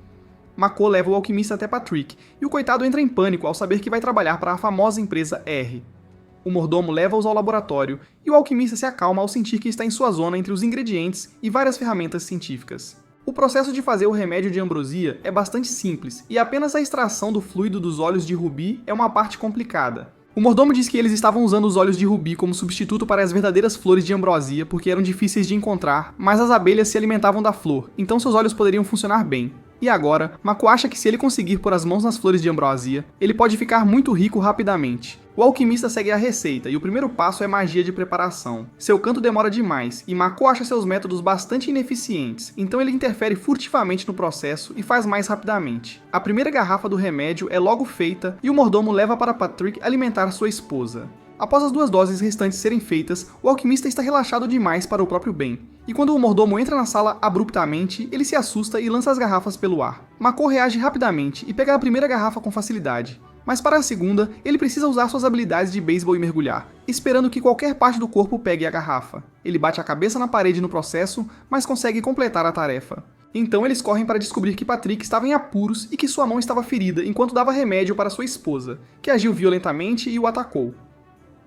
Mako leva o alquimista até Patrick, e o coitado entra em pânico ao saber que vai trabalhar para a famosa empresa R. O mordomo leva-os ao laboratório, e o alquimista se acalma ao sentir que está em sua zona entre os ingredientes e várias ferramentas científicas. O processo de fazer o remédio de ambrosia é bastante simples, e apenas a extração do fluido dos óleos de rubi é uma parte complicada. O mordomo diz que eles estavam usando os óleos de rubi como substituto para as verdadeiras flores de ambrosia porque eram difíceis de encontrar, mas as abelhas se alimentavam da flor, então seus óleos poderiam funcionar bem. E agora, Mako acha que se ele conseguir pôr as mãos nas flores de ambrosia, ele pode ficar muito rico rapidamente. O alquimista segue a receita, e o primeiro passo é magia de preparação. Seu canto demora demais, e Mako acha seus métodos bastante ineficientes, então ele interfere furtivamente no processo e faz mais rapidamente. A primeira garrafa do remédio é logo feita, e o mordomo leva para Patrick alimentar sua esposa. Após as 2 doses restantes serem feitas, o alquimista está relaxado demais para o próprio bem. E quando o mordomo entra na sala abruptamente, ele se assusta e lança as garrafas pelo ar. Mako reage rapidamente e pega a primeira garrafa com facilidade. Mas para a segunda, ele precisa usar suas habilidades de beisebol e mergulhar, esperando que qualquer parte do corpo pegue a garrafa. Ele bate a cabeça na parede no processo, mas consegue completar a tarefa. Então eles correm para descobrir que Patrick estava em apuros e que sua mão estava ferida enquanto dava remédio para sua esposa, que agiu violentamente e o atacou.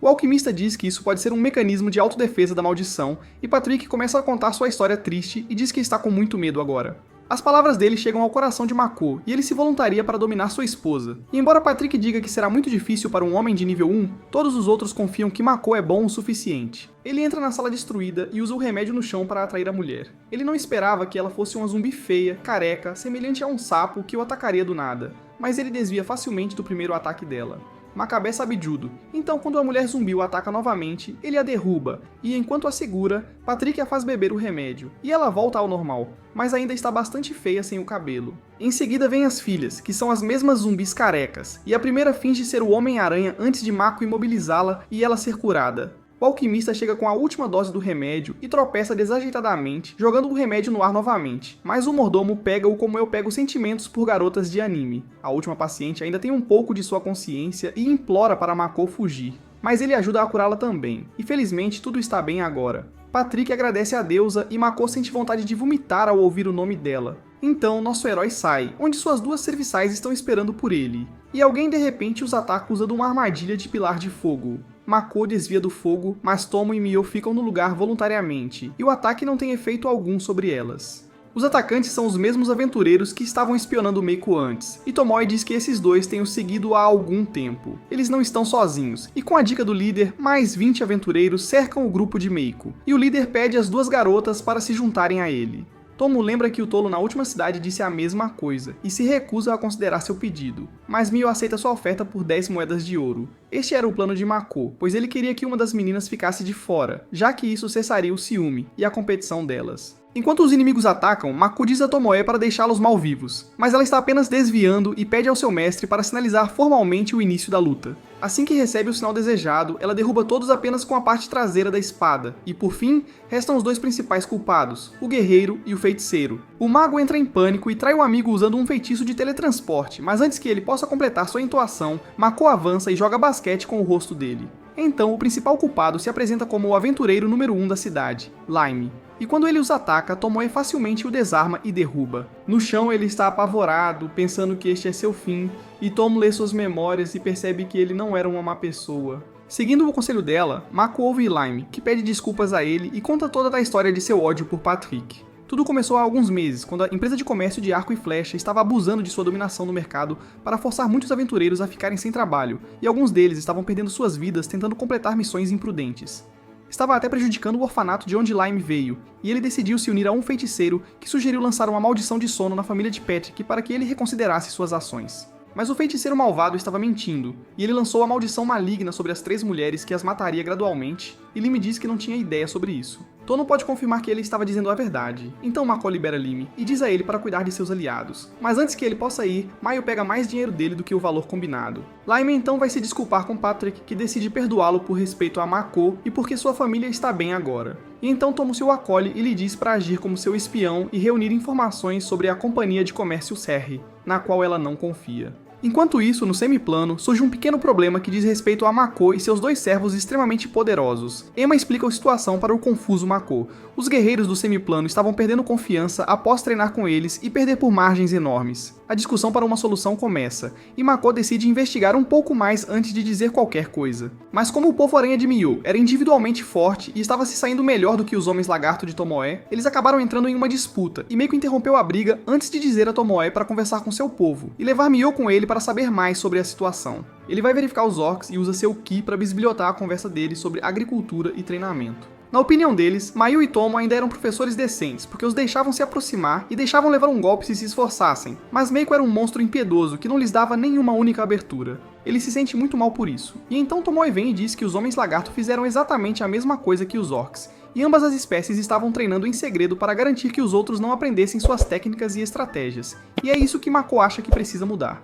O alquimista diz que isso pode ser um mecanismo de autodefesa da maldição, e Patrick começa a contar sua história triste e diz que está com muito medo agora. As palavras dele chegam ao coração de Mako, e ele se voluntaria para dominar sua esposa. E embora Patrick diga que será muito difícil para um homem de nível 1, todos os outros confiam que Mako é bom o suficiente. Ele entra na sala destruída e usa o remédio no chão para atrair a mulher. Ele não esperava que ela fosse uma zumbi feia, careca, semelhante a um sapo que o atacaria do nada, mas ele desvia facilmente do primeiro ataque dela. Makabe sabe judo, então quando a mulher zumbi o ataca novamente, ele a derruba, e enquanto a segura, Patrick a faz beber o remédio, e ela volta ao normal, mas ainda está bastante feia sem o cabelo. Em seguida vem as filhas, que são as mesmas zumbis carecas, e a primeira finge ser o Homem-Aranha antes de Mako imobilizá-la e ela ser curada. O alquimista chega com a última dose do remédio e tropeça desajeitadamente, jogando o remédio no ar novamente, mas o mordomo pega-o como eu pego sentimentos por garotas de anime. A última paciente ainda tem um pouco de sua consciência e implora para Mako fugir, mas ele ajuda a curá-la também, e felizmente tudo está bem agora. Patrick agradece a deusa e Mako sente vontade de vomitar ao ouvir o nome dela. Então nosso herói sai, onde suas 2 serviçais estão esperando por ele, e alguém de repente os ataca usando uma armadilha de pilar de fogo. Mako desvia do fogo, mas Tomo e Mio ficam no lugar voluntariamente, e o ataque não tem efeito algum sobre elas. Os atacantes são os mesmos aventureiros que estavam espionando Meiko antes, e Tomoe diz que esses dois têm o seguido há algum tempo. Eles não estão sozinhos, e com a dica do líder, mais 20 aventureiros cercam o grupo de Meiko, e o líder pede as 2 garotas para se juntarem a ele. Tomo lembra que o tolo na última cidade disse a mesma coisa, e se recusa a considerar seu pedido, mas Mio aceita sua oferta por 10 moedas de ouro. Este era o plano de Mako, pois ele queria que uma das meninas ficasse de fora, já que isso cessaria o ciúme e a competição delas. Enquanto os inimigos atacam, Mako diz a Tomoe para deixá-los mal-vivos, mas ela está apenas desviando e pede ao seu mestre para sinalizar formalmente o início da luta. Assim que recebe o sinal desejado, ela derruba todos apenas com a parte traseira da espada, e por fim, restam os 2 principais culpados, o guerreiro e o feiticeiro. O mago entra em pânico e trai o amigo usando um feitiço de teletransporte, mas antes que ele possa completar sua entoação, Mako avança e joga basquete basquete com o rosto dele. Então, o principal culpado se apresenta como o aventureiro número 1 da cidade, Lime. E quando ele os ataca, Tomoe facilmente o desarma e derruba. No chão ele está apavorado, pensando que este é seu fim, e Tomo lê suas memórias e percebe que ele não era uma má pessoa. Seguindo o conselho dela, Mako ouve Lime, que pede desculpas a ele e conta toda a história de seu ódio por Patrick. Tudo começou há alguns meses, quando a empresa de comércio de arco e flecha estava abusando de sua dominação no mercado para forçar muitos aventureiros a ficarem sem trabalho, e alguns deles estavam perdendo suas vidas tentando completar missões imprudentes. Estava até prejudicando o orfanato de onde Lime veio, e ele decidiu se unir a um feiticeiro que sugeriu lançar uma maldição de sono na família de Patrick para que ele reconsiderasse suas ações. Mas o feiticeiro malvado estava mentindo, e ele lançou a maldição maligna sobre as 3 mulheres que as mataria gradualmente, e Lime diz que não tinha ideia sobre isso. Tono pode confirmar que ele estava dizendo a verdade, então Mako libera Lime e diz a ele para cuidar de seus aliados. Mas antes que ele possa ir, Maio pega mais dinheiro dele do que o valor combinado. Lime então vai se desculpar com Patrick, que decide perdoá-lo por respeito a Mako e porque sua família está bem agora. E então Tomo o acolhe e lhe diz para agir como seu espião e reunir informações sobre a companhia de comércio Serri, na qual ela não confia. Enquanto isso, no semiplano, surge um pequeno problema que diz respeito a Mako e seus 2 servos extremamente poderosos. Emma explica a situação para o confuso Mako. Os guerreiros do semiplano estavam perdendo confiança após treinar com eles e perder por margens enormes. A discussão para uma solução começa, e Mako decide investigar um pouco mais antes de dizer qualquer coisa. Mas como o povo-aranha de Miyu era individualmente forte e estava se saindo melhor do que os homens lagarto de Tomoe, eles acabaram entrando em uma disputa, e Meiko interrompeu a briga antes de dizer a Tomoe para conversar com seu povo, e levar Miyu com ele para saber mais sobre a situação. Ele vai verificar os orcs e usa seu Ki para bisbilhotar a conversa deles sobre agricultura e treinamento. Na opinião deles, Mayu e Tomo ainda eram professores decentes, porque os deixavam se aproximar e deixavam levar um golpe se esforçassem, mas Meiko era um monstro impiedoso que não lhes dava nenhuma única abertura. Ele se sente muito mal por isso. E então Tomoe vem e diz que os homens lagarto fizeram exatamente a mesma coisa que os orcs, e ambas as espécies estavam treinando em segredo para garantir que os outros não aprendessem suas técnicas e estratégias, e é isso que Mako acha que precisa mudar.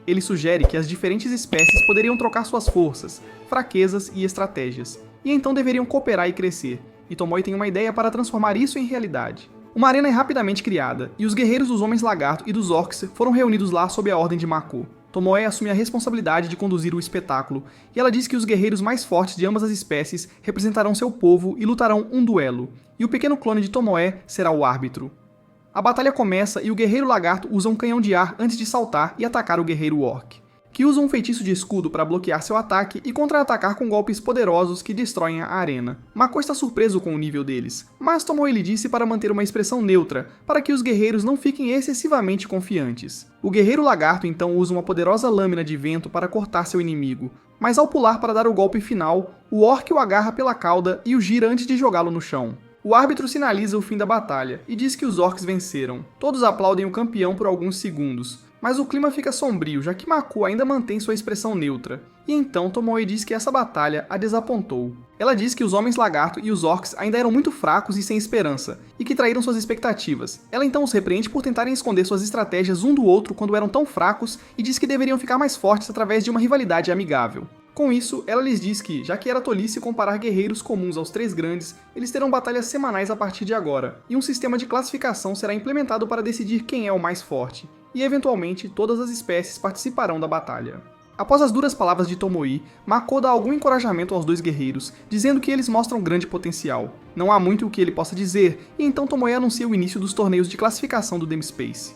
Ele sugere que as diferentes espécies poderiam trocar suas forças, fraquezas e estratégias, e então deveriam cooperar e crescer, e Tomoe tem uma ideia para transformar isso em realidade. Uma arena é rapidamente criada, e os guerreiros dos Homens Lagarto e dos Orcs foram reunidos lá sob a ordem de Mako. Tomoe assume a responsabilidade de conduzir o espetáculo, e ela diz que os guerreiros mais fortes de ambas as espécies representarão seu povo e lutarão um duelo, e o pequeno clone de Tomoe será o árbitro. A batalha começa e o guerreiro lagarto usa um canhão de ar antes de saltar e atacar o guerreiro orc, que usa um feitiço de escudo para bloquear seu ataque e contra-atacar com golpes poderosos que destroem a arena. Mako está surpreso com o nível deles, mas Tomoe lhe disse para manter uma expressão neutra, para que os guerreiros não fiquem excessivamente confiantes. O guerreiro lagarto então usa uma poderosa lâmina de vento para cortar seu inimigo, mas ao pular para dar o golpe final, o orc o agarra pela cauda e o gira antes de jogá-lo no chão. O árbitro sinaliza o fim da batalha e diz que os orcs venceram. Todos aplaudem o campeão por alguns segundos, mas o clima fica sombrio, já que Mako ainda mantém sua expressão neutra. E então Tomoe diz que essa batalha a desapontou. Ela diz que os Homens Lagarto e os Orcs ainda eram muito fracos e sem esperança, e que traíram suas expectativas. Ela então os repreende por tentarem esconder suas estratégias um do outro quando eram tão fracos e diz que deveriam ficar mais fortes através de uma rivalidade amigável. Com isso, ela lhes diz que, já que era tolice comparar guerreiros comuns aos 3 grandes, eles terão batalhas semanais a partir de agora, e um sistema de classificação será implementado para decidir quem é o mais forte, e eventualmente todas as espécies participarão da batalha. Após as duras palavras de Tomoe, Mako dá algum encorajamento aos 2 guerreiros, dizendo que eles mostram grande potencial. Não há muito o que ele possa dizer, e então Tomoe anuncia o início dos torneios de classificação do Demspace.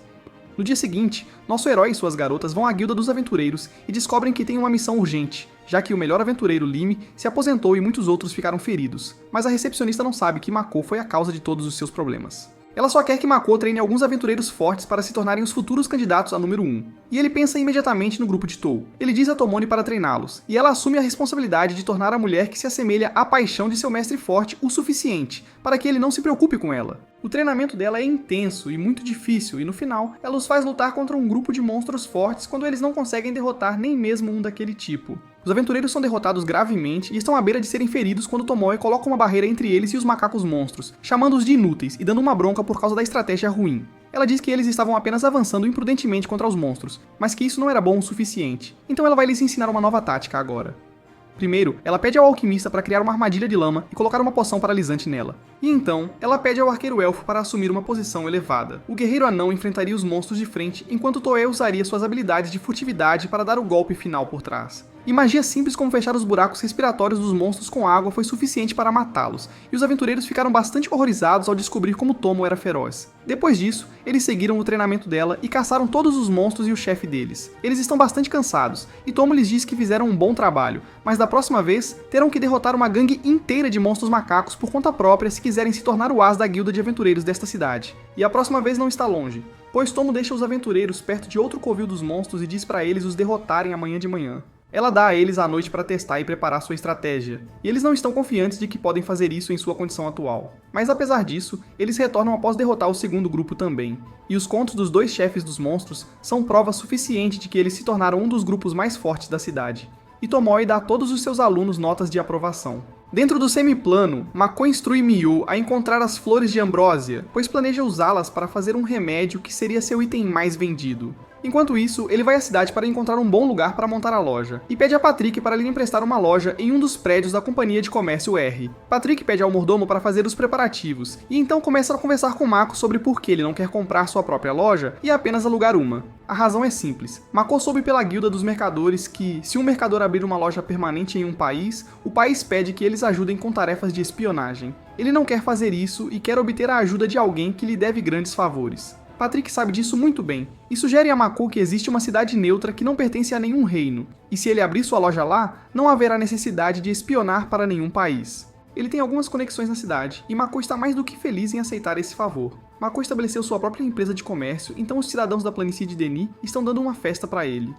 No dia seguinte, nosso herói e suas garotas vão à Guilda dos Aventureiros e descobrem que tem uma missão urgente, já que o melhor aventureiro Lime se aposentou e muitos outros ficaram feridos, mas a recepcionista não sabe que Mako foi a causa de todos os seus problemas. Ela só quer que Mako treine alguns aventureiros fortes para se tornarem os futuros candidatos a número 1, e ele pensa imediatamente no grupo de Tou. Ele diz a Tomone para treiná-los, e ela assume a responsabilidade de tornar a mulher que se assemelha à paixão de seu mestre forte o suficiente, para que ele não se preocupe com ela. O treinamento dela é intenso e muito difícil, e no final, ela os faz lutar contra um grupo de monstros fortes quando eles não conseguem derrotar nem mesmo um daquele tipo. Os aventureiros são derrotados gravemente e estão à beira de serem feridos quando Tomoe coloca uma barreira entre eles e os macacos monstros, chamando-os de inúteis e dando uma bronca por causa da estratégia ruim. Ela diz que eles estavam apenas avançando imprudentemente contra os monstros, mas que isso não era bom o suficiente, então ela vai lhes ensinar uma nova tática agora. Primeiro, ela pede ao alquimista para criar uma armadilha de lama e colocar uma poção paralisante nela. E então, ela pede ao arqueiro elfo para assumir uma posição elevada. O guerreiro anão enfrentaria os monstros de frente, enquanto Toei usaria suas habilidades de furtividade para dar o golpe final por trás. E magia simples como fechar os buracos respiratórios dos monstros com água foi suficiente para matá-los, e os aventureiros ficaram bastante horrorizados ao descobrir como Tomo era feroz. Depois disso, eles seguiram o treinamento dela e caçaram todos os monstros e o chefe deles. Eles estão bastante cansados, e Tomo lhes diz que fizeram um bom trabalho, mas da próxima vez, terão que derrotar uma gangue inteira de monstros macacos por conta própria se quiserem se tornar o as da guilda de aventureiros desta cidade. E a próxima vez não está longe, pois Tomo deixa os aventureiros perto de outro covil dos monstros e diz para eles os derrotarem amanhã de manhã. Ela dá a eles a noite para testar e preparar sua estratégia, e eles não estão confiantes de que podem fazer isso em sua condição atual. Mas apesar disso, eles retornam após derrotar o segundo grupo também, e os contos dos dois chefes dos monstros são prova suficiente de que eles se tornaram um dos grupos mais fortes da cidade. E Tomoe dá a todos os seus alunos notas de aprovação. Dentro do semiplano, Mako instrui Miyu a encontrar as flores de ambrósia, pois planeja usá-las para fazer um remédio que seria seu item mais vendido. Enquanto isso, ele vai à cidade para encontrar um bom lugar para montar a loja, e pede a Patrick para lhe emprestar uma loja em um dos prédios da Companhia de Comércio R. Patrick pede ao mordomo para fazer os preparativos, e então começa a conversar com Mako sobre por que ele não quer comprar sua própria loja e apenas alugar uma. A razão é simples. Mako soube pela guilda dos mercadores que, se um mercador abrir uma loja permanente em um país, o país pede que eles ajudem com tarefas de espionagem. Ele não quer fazer isso e quer obter a ajuda de alguém que lhe deve grandes favores. Patrick sabe disso muito bem, e sugere a Mako que existe uma cidade neutra que não pertence a nenhum reino, e se ele abrir sua loja lá, não haverá necessidade de espionar para nenhum país. Ele tem algumas conexões na cidade, e Mako está mais do que feliz em aceitar esse favor. Mako estabeleceu sua própria empresa de comércio, então os cidadãos da planície de Denis estão dando uma festa para ele.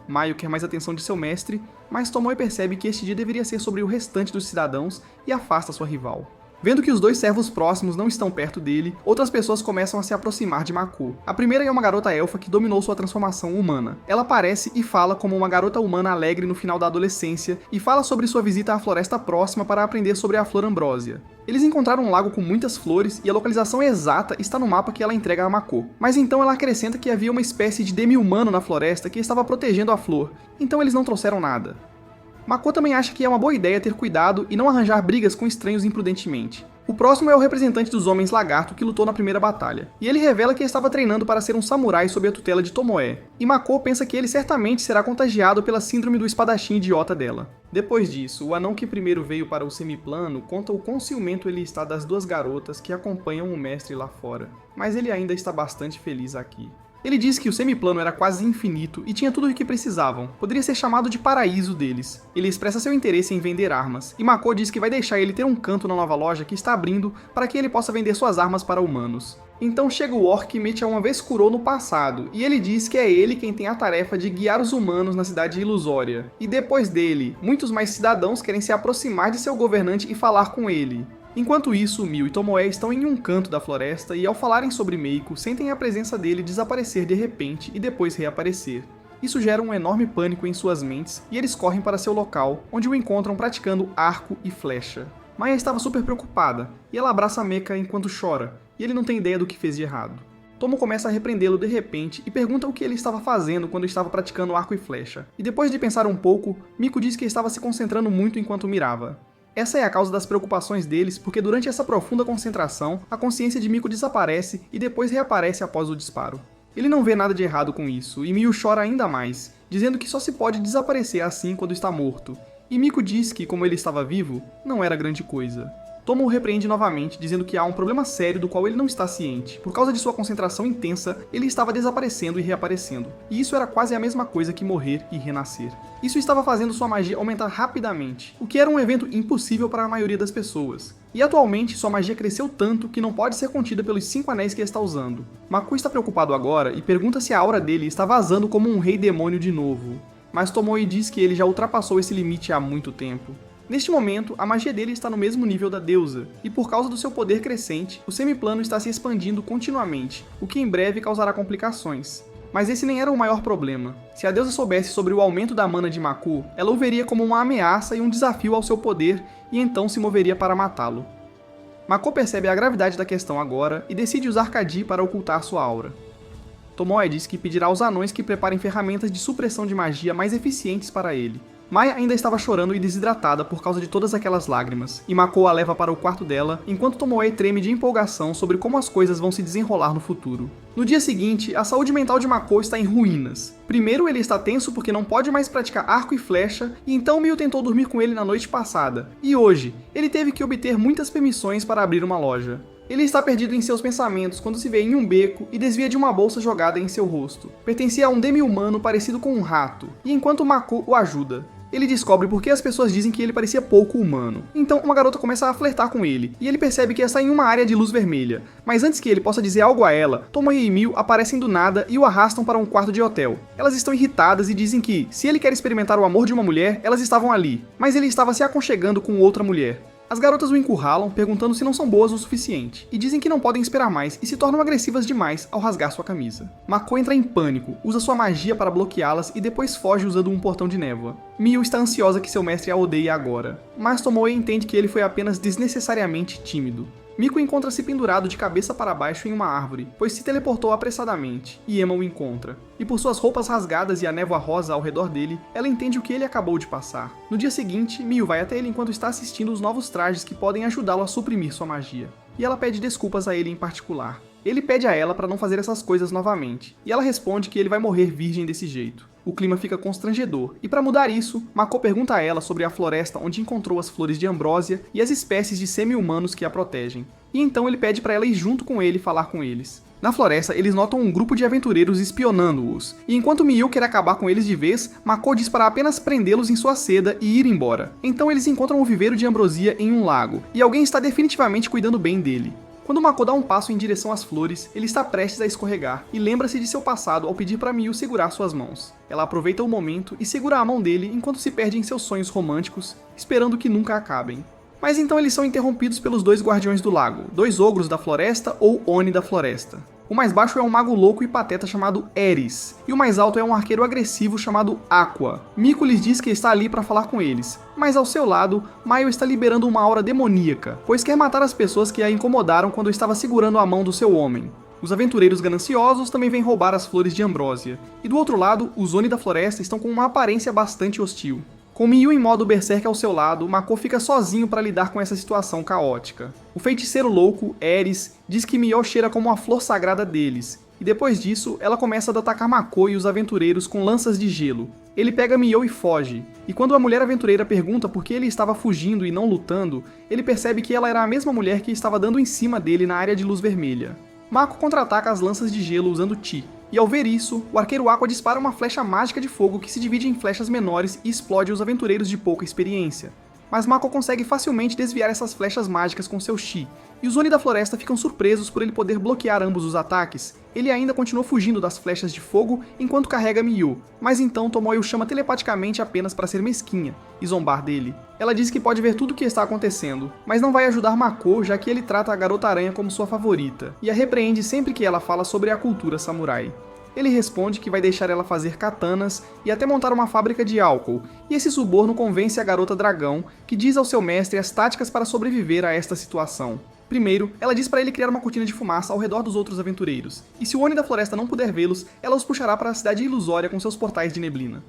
Maio quer mais atenção de seu mestre, mas Tomoe percebe que este dia deveria ser sobre o restante dos cidadãos e afasta sua rival. Vendo que os dois servos próximos não estão perto dele, outras pessoas começam a se aproximar de Mako. A primeira é uma garota elfa que dominou sua transformação humana. Ela aparece e fala como uma garota humana alegre no final da adolescência e fala sobre sua visita à floresta próxima para aprender sobre a flor ambrósia. Eles encontraram um lago com muitas flores e a localização exata está no mapa que ela entrega a Mako. Mas então ela acrescenta que havia uma espécie de demi-humano na floresta que estava protegendo a flor, então eles não trouxeram nada. Mako também acha que é uma boa ideia ter cuidado e não arranjar brigas com estranhos imprudentemente. O próximo é o representante dos Homens Lagarto que lutou na primeira batalha, e ele revela que estava treinando para ser um samurai sob a tutela de Tomoe, e Mako pensa que ele certamente será contagiado pela síndrome do espadachim idiota dela. Depois disso, o anão que primeiro veio para o semiplano conta o quão ciumento ele está das duas garotas que acompanham o mestre lá fora, mas ele ainda está bastante feliz aqui. Ele diz que o semiplano era quase infinito e tinha tudo o que precisavam, poderia ser chamado de paraíso deles. Ele expressa seu interesse em vender armas, e Mako diz que vai deixar ele ter um canto na nova loja que está abrindo para que ele possa vender suas armas para humanos. Então chega o orc Mecha uma vez Kuro no passado, e ele diz que é ele quem tem a tarefa de guiar os humanos na cidade ilusória. E depois dele, muitos mais cidadãos querem se aproximar de seu governante e falar com ele. Enquanto isso, Miu e Tomoe estão em um canto da floresta e ao falarem sobre Meiko, sentem a presença dele desaparecer de repente e depois reaparecer. Isso gera um enorme pânico em suas mentes e eles correm para seu local, onde o encontram praticando arco e flecha. Maya estava super preocupada, e ela abraça Mecha enquanto chora, e ele não tem ideia do que fez de errado. Tomo começa a repreendê-lo de repente e pergunta o que ele estava fazendo quando estava praticando arco e flecha. E depois de pensar um pouco, Miko diz que estava se concentrando muito enquanto mirava. Essa é a causa das preocupações deles, porque durante essa profunda concentração, a consciência de Miko desaparece e depois reaparece após o disparo. Ele não vê nada de errado com isso, e Miu chora ainda mais, dizendo que só se pode desaparecer assim quando está morto. E Miko diz que, como ele estava vivo, não era grande coisa. Tomo o repreende novamente, dizendo que há um problema sério do qual ele não está ciente. Por causa de sua concentração intensa, ele estava desaparecendo e reaparecendo. E isso era quase a mesma coisa que morrer e renascer. Isso estava fazendo sua magia aumentar rapidamente, o que era um evento impossível para a maioria das pessoas. E atualmente, sua magia cresceu tanto que não pode ser contida pelos 5 anéis que ele está usando. Mako está preocupado agora e pergunta se a aura dele está vazando como um rei demônio de novo. Mas Tomoe diz que ele já ultrapassou esse limite há muito tempo. Neste momento, a magia dele está no mesmo nível da deusa, e por causa do seu poder crescente, o semiplano está se expandindo continuamente, o que em breve causará complicações. Mas esse nem era o maior problema. Se a deusa soubesse sobre o aumento da mana de Mako, ela o veria como uma ameaça e um desafio ao seu poder, e então se moveria para matá-lo. Mako percebe a gravidade da questão agora e decide usar Kadi para ocultar sua aura. Tomoe diz que pedirá aos anões que preparem ferramentas de supressão de magia mais eficientes para ele. Mai ainda estava chorando e desidratada por causa de todas aquelas lágrimas, e Mako a leva para o quarto dela, enquanto Tomoe treme de empolgação sobre como as coisas vão se desenrolar no futuro. No dia seguinte, a saúde mental de Mako está em ruínas. Primeiro, ele está tenso porque não pode mais praticar arco e flecha, e então Mio tentou dormir com ele na noite passada. E hoje, ele teve que obter muitas permissões para abrir uma loja. Ele está perdido em seus pensamentos quando se vê em um beco e desvia de uma bolsa jogada em seu rosto. Pertencia a um demi-humano parecido com um rato, e enquanto Mako o ajuda, ele descobre por que as pessoas dizem que ele parecia pouco humano. Então, uma garota começa a flertar com ele, e ele percebe que está em uma área de luz vermelha. Mas antes que ele possa dizer algo a ela, Tomoe e Mio aparecem do nada e o arrastam para um quarto de hotel. Elas estão irritadas e dizem que, se ele quer experimentar o amor de uma mulher, elas estavam ali. Mas ele estava se aconchegando com outra mulher. As garotas o encurralam, perguntando se não são boas o suficiente, e dizem que não podem esperar mais e se tornam agressivas demais ao rasgar sua camisa. Mako entra em pânico, usa sua magia para bloqueá-las e depois foge usando um portão de névoa. Mio está ansiosa que seu mestre a odeie agora, mas Tomoe entende que ele foi apenas desnecessariamente tímido. Miko encontra-se pendurado de cabeça para baixo em uma árvore, pois se teleportou apressadamente, e Emma o encontra. E por suas roupas rasgadas e a névoa rosa ao redor dele, ela entende o que ele acabou de passar. No dia seguinte, Mio vai até ele enquanto está assistindo os novos trajes que podem ajudá-lo a suprimir sua magia. E ela pede desculpas a ele em particular. Ele pede a ela para não fazer essas coisas novamente, e ela responde que ele vai morrer virgem desse jeito. O clima fica constrangedor, e para mudar isso, Mako pergunta a ela sobre a floresta onde encontrou as flores de ambrósia e as espécies de semi-humanos que a protegem. E então ele pede para ela ir junto com ele e falar com eles. Na floresta, eles notam um grupo de aventureiros espionando-os, e enquanto Mio quer acabar com eles de vez, Mako diz para apenas prendê-los em sua seda e ir embora. Então eles encontram um viveiro de ambrosia em um lago, e alguém está definitivamente cuidando bem dele. Quando Mako dá um passo em direção às flores, ele está prestes a escorregar e lembra-se de seu passado ao pedir para Mio segurar suas mãos. Ela aproveita o momento e segura a mão dele enquanto se perde em seus sonhos românticos, esperando que nunca acabem. Mas então eles são interrompidos pelos dois guardiões do lago, dois ogros da floresta ou Oni da floresta. O mais baixo é um mago louco e pateta chamado Eris, e o mais alto é um arqueiro agressivo chamado Aqua. Miko lhes diz que está ali para falar com eles, mas ao seu lado, Maio está liberando uma aura demoníaca, pois quer matar as pessoas que a incomodaram quando estava segurando a mão do seu homem. Os aventureiros gananciosos também vêm roubar as flores de ambrósia, e do outro lado, os Oni da floresta estão com uma aparência bastante hostil. Com Mio em modo berserk ao seu lado, Mako fica sozinho para lidar com essa situação caótica. O feiticeiro louco, Eris, diz que Mio cheira como a flor sagrada deles, e depois disso, ela começa a atacar Mako e os aventureiros com lanças de gelo. Ele pega Mio e foge, e quando a mulher aventureira pergunta por que ele estava fugindo e não lutando, ele percebe que ela era a mesma mulher que estava dando em cima dele na área de luz vermelha. Mako contra-ataca as lanças de gelo usando Chi, e ao ver isso, o arqueiro Aqua dispara uma flecha mágica de fogo que se divide em flechas menores e explode os aventureiros de pouca experiência. Mas Mako consegue facilmente desviar essas flechas mágicas com seu Chi, e os Oni da floresta ficam surpresos por ele poder bloquear ambos os ataques. Ele ainda continua fugindo das flechas de fogo enquanto carrega Mio, mas então Tomoe o chama telepaticamente apenas para ser mesquinha e zombar dele. Ela diz que pode ver tudo o que está acontecendo, mas não vai ajudar Mako já que ele trata a Garota Aranha como sua favorita, e a repreende sempre que ela fala sobre a cultura samurai. Ele responde que vai deixar ela fazer katanas e até montar uma fábrica de álcool, e esse suborno convence a Garota Dragão, que diz ao seu mestre as táticas para sobreviver a esta situação. Primeiro, ela diz para ele criar uma cortina de fumaça ao redor dos outros aventureiros, e se o Oni da floresta não puder vê-los, ela os puxará para a cidade ilusória com seus portais de neblina.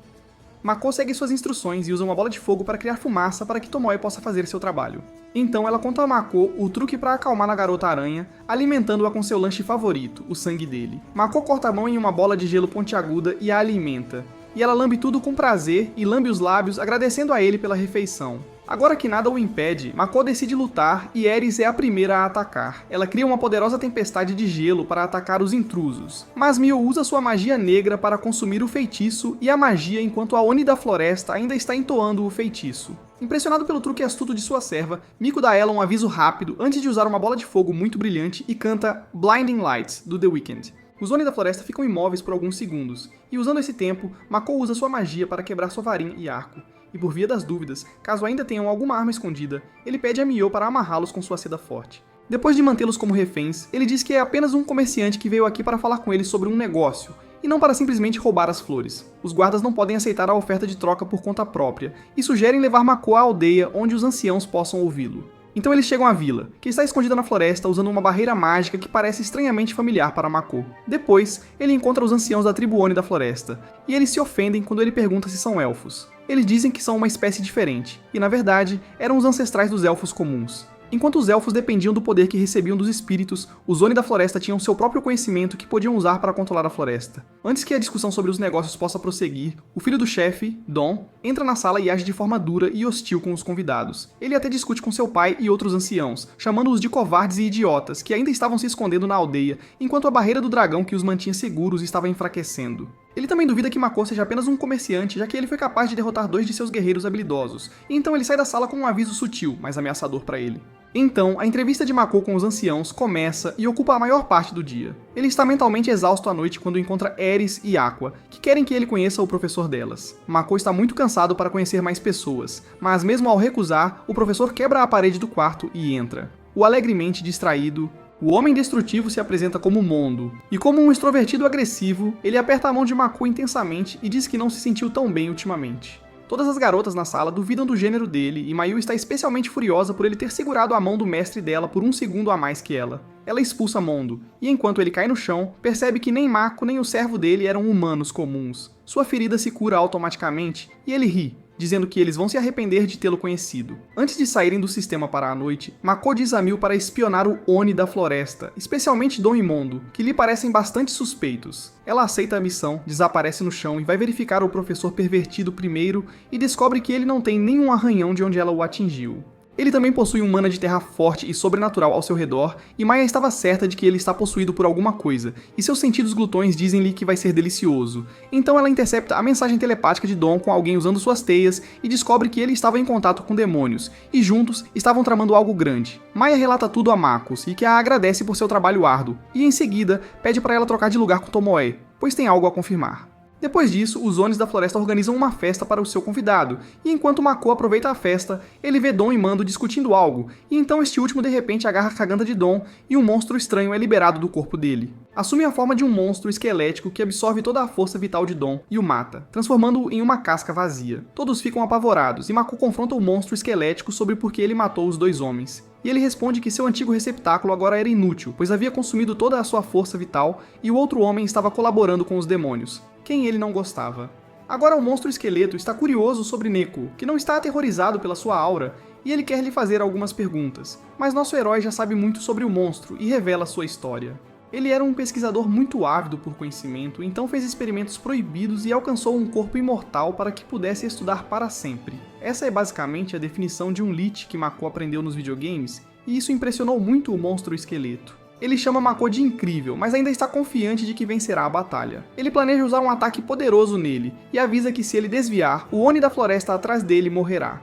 Mako segue suas instruções e usa uma bola de fogo para criar fumaça para que Tomoe possa fazer seu trabalho. Então ela conta a Mako o truque para acalmar a Garota Aranha, alimentando-a com seu lanche favorito, o sangue dele. Mako corta a mão em uma bola de gelo pontiaguda e a alimenta, e ela lambe tudo com prazer e lambe os lábios agradecendo a ele pela refeição. Agora que nada o impede, Mako decide lutar e Eris é a primeira a atacar. Ela cria uma poderosa tempestade de gelo para atacar os intrusos, mas Mio usa sua magia negra para consumir o feitiço e a magia enquanto a Oni da floresta ainda está entoando o feitiço. Impressionado pelo truque astuto de sua serva, Miko dá a ela um aviso rápido antes de usar uma bola de fogo muito brilhante e canta Blinding Lights, do The Weeknd. Os Oni da floresta ficam imóveis por alguns segundos, e usando esse tempo, Mako usa sua magia para quebrar sua varinha e arco. E por via das dúvidas, caso ainda tenham alguma arma escondida, ele pede a Mio para amarrá-los com sua seda forte. Depois de mantê-los como reféns, ele diz que é apenas um comerciante que veio aqui para falar com eles sobre um negócio, e não para simplesmente roubar as flores. Os guardas não podem aceitar a oferta de troca por conta própria, e sugerem levar Mako à aldeia onde os anciãos possam ouvi-lo. Então eles chegam à vila, que está escondida na floresta usando uma barreira mágica que parece estranhamente familiar para Mako. Depois, ele encontra os anciãos da tribo Oni da floresta, e eles se ofendem quando ele pergunta se são elfos. Eles dizem que são uma espécie diferente, e na verdade, eram os ancestrais dos elfos comuns. Enquanto os elfos dependiam do poder que recebiam dos espíritos, os Oni da floresta tinham seu próprio conhecimento que podiam usar para controlar a floresta. Antes que a discussão sobre os negócios possa prosseguir, o filho do chefe, Dom, entra na sala e age de forma dura e hostil com os convidados. Ele até discute com seu pai e outros anciãos, chamando-os de covardes e idiotas que ainda estavam se escondendo na aldeia, enquanto a barreira do dragão que os mantinha seguros estava enfraquecendo. Ele também duvida que Mako seja apenas um comerciante, já que ele foi capaz de derrotar 2 de seus guerreiros habilidosos, e então ele sai da sala com um aviso sutil, mas ameaçador para ele. Então, a entrevista de Mako com os anciãos começa e ocupa a maior parte do dia. Ele está mentalmente exausto à noite quando encontra Ares e Aqua, que querem que ele conheça o professor delas. Mako está muito cansado para conhecer mais pessoas, mas mesmo ao recusar, o professor quebra a parede do quarto e entra. O alegremente distraído, o homem destrutivo se apresenta como Mondo, e como um extrovertido agressivo, ele aperta a mão de Mako intensamente e diz que não se sentiu tão bem ultimamente. Todas as garotas na sala duvidam do gênero dele, e Mayu está especialmente furiosa por ele ter segurado a mão do mestre dela por 1 segundo a mais que ela. Ela expulsa Mondo, e enquanto ele cai no chão, percebe que nem Mako nem o servo dele eram humanos comuns. Sua ferida se cura automaticamente, e ele ri, dizendo que eles vão se arrepender de tê-lo conhecido. Antes de saírem do sistema para a noite, Mako diz a Mil para espionar o Oni da floresta, especialmente Dom e Mondo, que lhe parecem bastante suspeitos. Ela aceita a missão, desaparece no chão e vai verificar o professor pervertido primeiro e descobre que ele não tem nenhum arranhão de onde ela o atingiu. Ele também possui um mana de terra forte e sobrenatural ao seu redor, e Maya estava certa de que ele está possuído por alguma coisa, e seus sentidos glutões dizem-lhe que vai ser delicioso. Então ela intercepta a mensagem telepática de Dom com alguém usando suas teias e descobre que ele estava em contato com demônios, e juntos estavam tramando algo grande. Maya relata tudo a Makos e que a agradece por seu trabalho árduo, e em seguida pede para ela trocar de lugar com Tomoe, pois tem algo a confirmar. Depois disso, os Onis da floresta organizam uma festa para o seu convidado, e enquanto Mako aproveita a festa, ele vê Dom e Mando discutindo algo, e então este último de repente agarra a garganta de Dom e um monstro estranho é liberado do corpo dele. Assume a forma de um monstro esquelético que absorve toda a força vital de Dom e o mata, transformando-o em uma casca vazia. Todos ficam apavorados, e Mako confronta o monstro esquelético sobre por que ele matou os 2 homens. E ele responde que seu antigo receptáculo agora era inútil, pois havia consumido toda a sua força vital e o outro homem estava colaborando com os demônios, quem ele não gostava. Agora o monstro esqueleto está curioso sobre Neko, que não está aterrorizado pela sua aura, e ele quer lhe fazer algumas perguntas, mas nosso herói já sabe muito sobre o monstro e revela sua história. Ele era um pesquisador muito ávido por conhecimento, então fez experimentos proibidos e alcançou um corpo imortal para que pudesse estudar para sempre. Essa é basicamente a definição de um Lich que Mako aprendeu nos videogames, e isso impressionou muito o monstro esqueleto. Ele chama Mako de incrível, mas ainda está confiante de que vencerá a batalha. Ele planeja usar um ataque poderoso nele, e avisa que se ele desviar, o Oni da floresta atrás dele morrerá.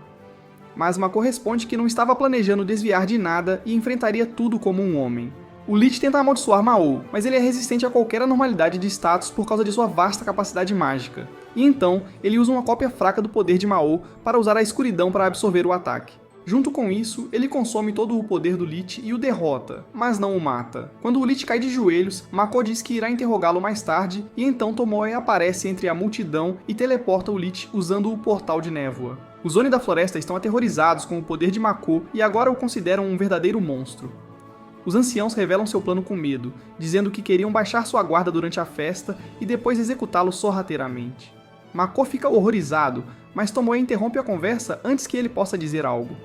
Mas Mako responde que não estava planejando desviar de nada e enfrentaria tudo como um homem. O Lich tenta amaldiçoar Mao, mas ele é resistente a qualquer anormalidade de status por causa de sua vasta capacidade mágica. E então, ele usa uma cópia fraca do poder de Mao para usar a escuridão para absorver o ataque. Junto com isso, ele consome todo o poder do Lich e o derrota, mas não o mata. Quando o Lich cai de joelhos, Mako diz que irá interrogá-lo mais tarde, e então Tomoe aparece entre a multidão e teleporta o Lich usando o portal de névoa. Os Oni da floresta estão aterrorizados com o poder de Mako e agora o consideram um verdadeiro monstro. Os anciãos revelam seu plano com medo, dizendo que queriam baixar sua guarda durante a festa e depois executá-lo sorrateiramente. Mako fica horrorizado, mas Tomoe interrompe a conversa antes que ele possa dizer algo.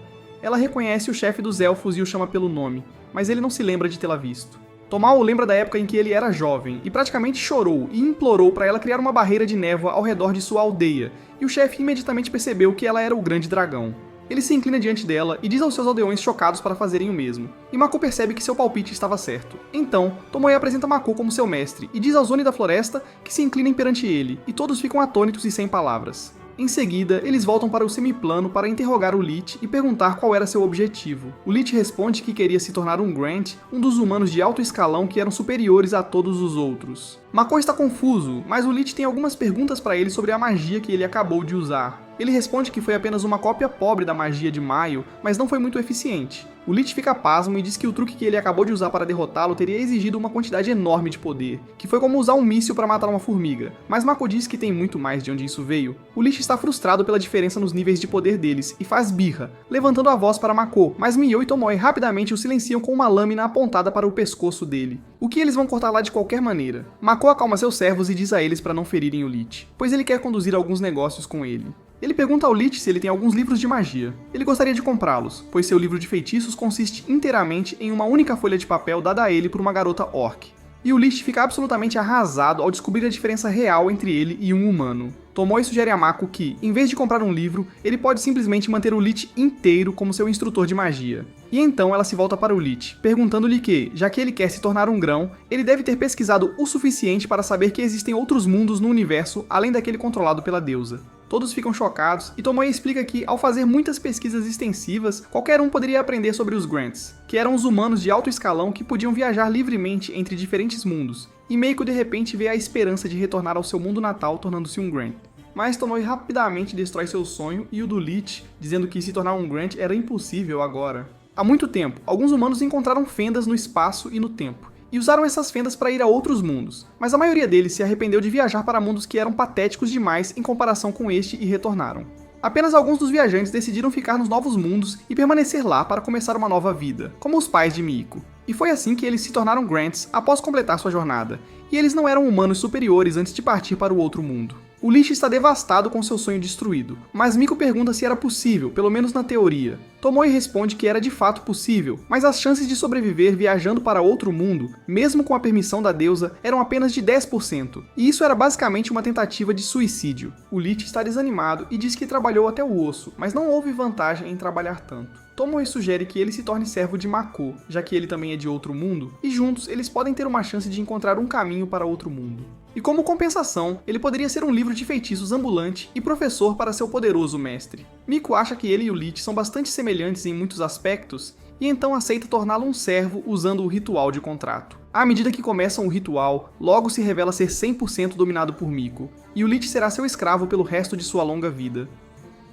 Ela reconhece o chefe dos elfos e o chama pelo nome, mas ele não se lembra de tê-la visto. Tomao lembra da época em que ele era jovem e praticamente chorou e implorou para ela criar uma barreira de névoa ao redor de sua aldeia, e o chefe imediatamente percebeu que ela era o grande dragão. Ele se inclina diante dela e diz aos seus aldeões chocados para fazerem o mesmo, e Mako percebe que seu palpite estava certo. Então, Tomoe apresenta Mako como seu mestre e diz aos Oni da floresta que se inclinem perante ele, e todos ficam atônitos e sem palavras. Em seguida, eles voltam para o semiplano para interrogar o Lich e perguntar qual era seu objetivo. O Lich responde que queria se tornar um Grant, um dos humanos de alto escalão que eram superiores a todos os outros. Mako está confuso, mas o Lich tem algumas perguntas para ele sobre a magia que ele acabou de usar. Ele responde que foi apenas uma cópia pobre da magia de Maio, mas não foi muito eficiente. O Lich fica pasmo e diz que o truque que ele acabou de usar para derrotá-lo teria exigido uma quantidade enorme de poder, que foi como usar um míssil para matar uma formiga, mas Mako diz que tem muito mais de onde isso veio. O Lich está frustrado pela diferença nos níveis de poder deles e faz birra, levantando a voz para Mako, mas Mio e Tomoe rapidamente o silenciam com uma lâmina apontada para o pescoço dele, o que eles vão cortar lá de qualquer maneira. Mako acalma seus servos e diz a eles para não ferirem o Lich, pois ele quer conduzir alguns negócios com ele. Ele pergunta ao Lich se ele tem alguns livros de magia. Ele gostaria de comprá-los, pois seu livro de feitiços consiste inteiramente em uma única folha de papel dada a ele por uma garota orc. E o Lich fica absolutamente arrasado ao descobrir a diferença real entre ele e um humano. Tomoe sugere a Mako que, em vez de comprar um livro, ele pode simplesmente manter o Lich inteiro como seu instrutor de magia. E então ela se volta para o Lich, perguntando-lhe que, já que ele quer se tornar um grão, ele deve ter pesquisado o suficiente para saber que existem outros mundos no universo além daquele controlado pela deusa. Todos ficam chocados, e Tomoe explica que, ao fazer muitas pesquisas extensivas, qualquer um poderia aprender sobre os Grants, que eram os humanos de alto escalão que podiam viajar livremente entre diferentes mundos, e Meiko de repente vê a esperança de retornar ao seu mundo natal tornando-se um Grant. Mas Tomoe rapidamente destrói seu sonho e o do Lich, dizendo que se tornar um Grant era impossível agora. Há muito tempo, alguns humanos encontraram fendas no espaço e no tempo, e usaram essas fendas para ir a outros mundos, mas a maioria deles se arrependeu de viajar para mundos que eram patéticos demais em comparação com este e retornaram. Apenas alguns dos viajantes decidiram ficar nos novos mundos e permanecer lá para começar uma nova vida, como os pais de Miko. E foi assim que eles se tornaram Grants após completar sua jornada, e eles não eram humanos superiores antes de partir para o outro mundo. O Lich está devastado com seu sonho destruído, mas Miko pergunta se era possível, pelo menos na teoria. Tomoe responde que era de fato possível, mas as chances de sobreviver viajando para outro mundo, mesmo com a permissão da deusa, eram apenas de 10%, e isso era basicamente uma tentativa de suicídio. O Lich está desanimado e diz que trabalhou até o osso, mas não houve vantagem em trabalhar tanto. Tomoe sugere que ele se torne servo de Mako, já que ele também é de outro mundo, e juntos eles podem ter uma chance de encontrar um caminho para outro mundo. E como compensação, ele poderia ser um livro de feitiços ambulante e professor para seu poderoso mestre. Miko acha que ele e o Lich são bastante semelhantes em muitos aspectos, e então aceita torná-lo um servo usando o ritual de contrato. À medida que começam o ritual, logo se revela ser 100% dominado por Miko, e o Lich será seu escravo pelo resto de sua longa vida.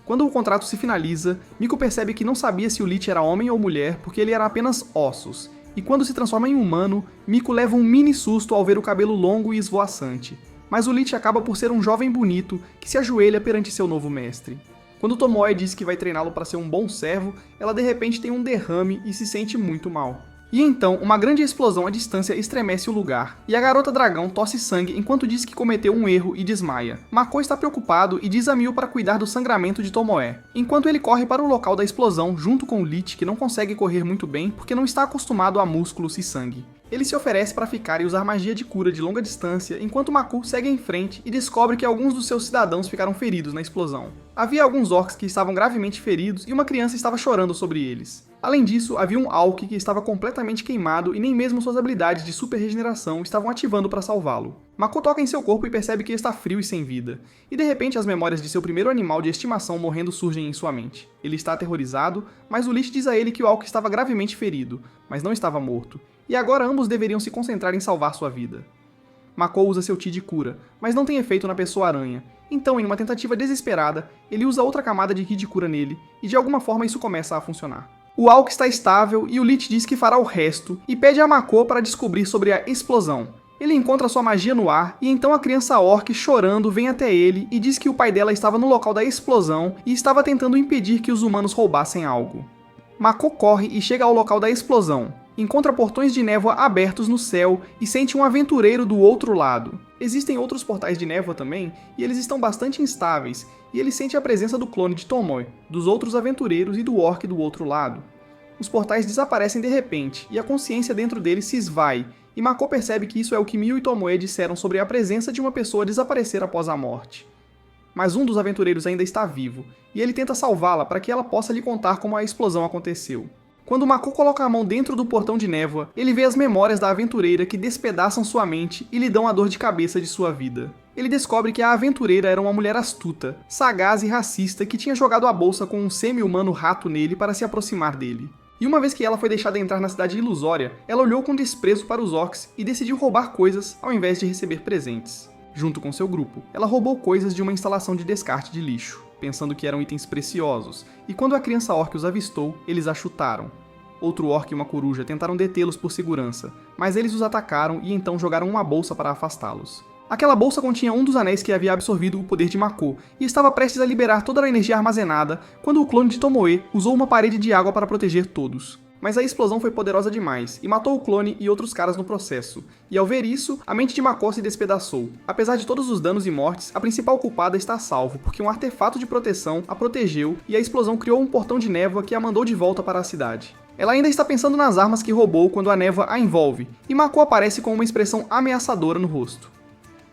Quando o contrato se finaliza, Miko percebe que não sabia se o Lich era homem ou mulher porque ele era apenas ossos, e quando se transforma em humano, Miko leva um mini susto ao ver o cabelo longo e esvoaçante. Mas o Lich acaba por ser um jovem bonito que se ajoelha perante seu novo mestre. Quando Tomoe diz que vai treiná-lo para ser um bom servo, ela de repente tem um derrame e se sente muito mal. E então, uma grande explosão à distância estremece o lugar, e a garota dragão tosse sangue enquanto diz que cometeu um erro e desmaia. Mako está preocupado e diz a Mio para cuidar do sangramento de Tomoe, enquanto ele corre para o local da explosão junto com o Lich, que não consegue correr muito bem porque não está acostumado a músculos e sangue. Ele se oferece para ficar e usar magia de cura de longa distância, enquanto Mako segue em frente e descobre que alguns dos seus cidadãos ficaram feridos na explosão. Havia alguns orcs que estavam gravemente feridos e uma criança estava chorando sobre eles. Além disso, havia um Alki que estava completamente queimado e nem mesmo suas habilidades de super regeneração estavam ativando para salvá-lo. Mako toca em seu corpo e percebe que está frio e sem vida, e de repente as memórias de seu primeiro animal de estimação morrendo surgem em sua mente. Ele está aterrorizado, mas o Lich diz a ele que o Alki estava gravemente ferido, mas não estava morto, e agora ambos deveriam se concentrar em salvar sua vida. Mako usa seu Ti de cura, mas não tem efeito na pessoa aranha, então em uma tentativa desesperada, ele usa outra camada de Ki de cura nele, e de alguma forma isso começa a funcionar. O Alki está estável e o Lich diz que fará o resto e pede a Mako para descobrir sobre a explosão. Ele encontra sua magia no ar e então a criança orc chorando vem até ele e diz que o pai dela estava no local da explosão e estava tentando impedir que os humanos roubassem algo. Mako corre e chega ao local da explosão. Encontra portões de névoa abertos no céu e sente um aventureiro do outro lado. Existem outros portais de névoa também, e eles estão bastante instáveis, e ele sente a presença do clone de Tomoe, dos outros aventureiros e do orc do outro lado. Os portais desaparecem de repente, e a consciência dentro deles se esvai, e Mako percebe que isso é o que Mio e Tomoe disseram sobre a presença de uma pessoa desaparecer após a morte. Mas um dos aventureiros ainda está vivo, e ele tenta salvá-la para que ela possa lhe contar como a explosão aconteceu. Quando Mako coloca a mão dentro do portão de névoa, ele vê as memórias da aventureira que despedaçam sua mente e lhe dão a dor de cabeça de sua vida. Ele descobre que a aventureira era uma mulher astuta, sagaz e racista que tinha jogado a bolsa com um semi-humano rato nele para se aproximar dele. E uma vez que ela foi deixada entrar na cidade ilusória, ela olhou com desprezo para os orcs e decidiu roubar coisas ao invés de receber presentes. Junto com seu grupo, ela roubou coisas de uma instalação de descarte de lixo. pensando que eram itens preciosos, e quando a criança orc os avistou, eles a chutaram. Outro orc e uma coruja tentaram detê-los por segurança, mas eles os atacaram e então jogaram uma bolsa para afastá-los. Aquela bolsa continha um dos anéis que havia absorvido o poder de Mako, e estava prestes a liberar toda a energia armazenada quando o clone de Tomoe usou uma parede de água para proteger todos. Mas a explosão foi poderosa demais, e matou o clone e outros caras no processo. E ao ver isso, a mente de Mako se despedaçou. Apesar de todos os danos e mortes, a principal culpada está a salvo, porque um artefato de proteção a protegeu e a explosão criou um portão de névoa que a mandou de volta para a cidade. Ela ainda está pensando nas armas que roubou quando a névoa a envolve, e Mako aparece com uma expressão ameaçadora no rosto.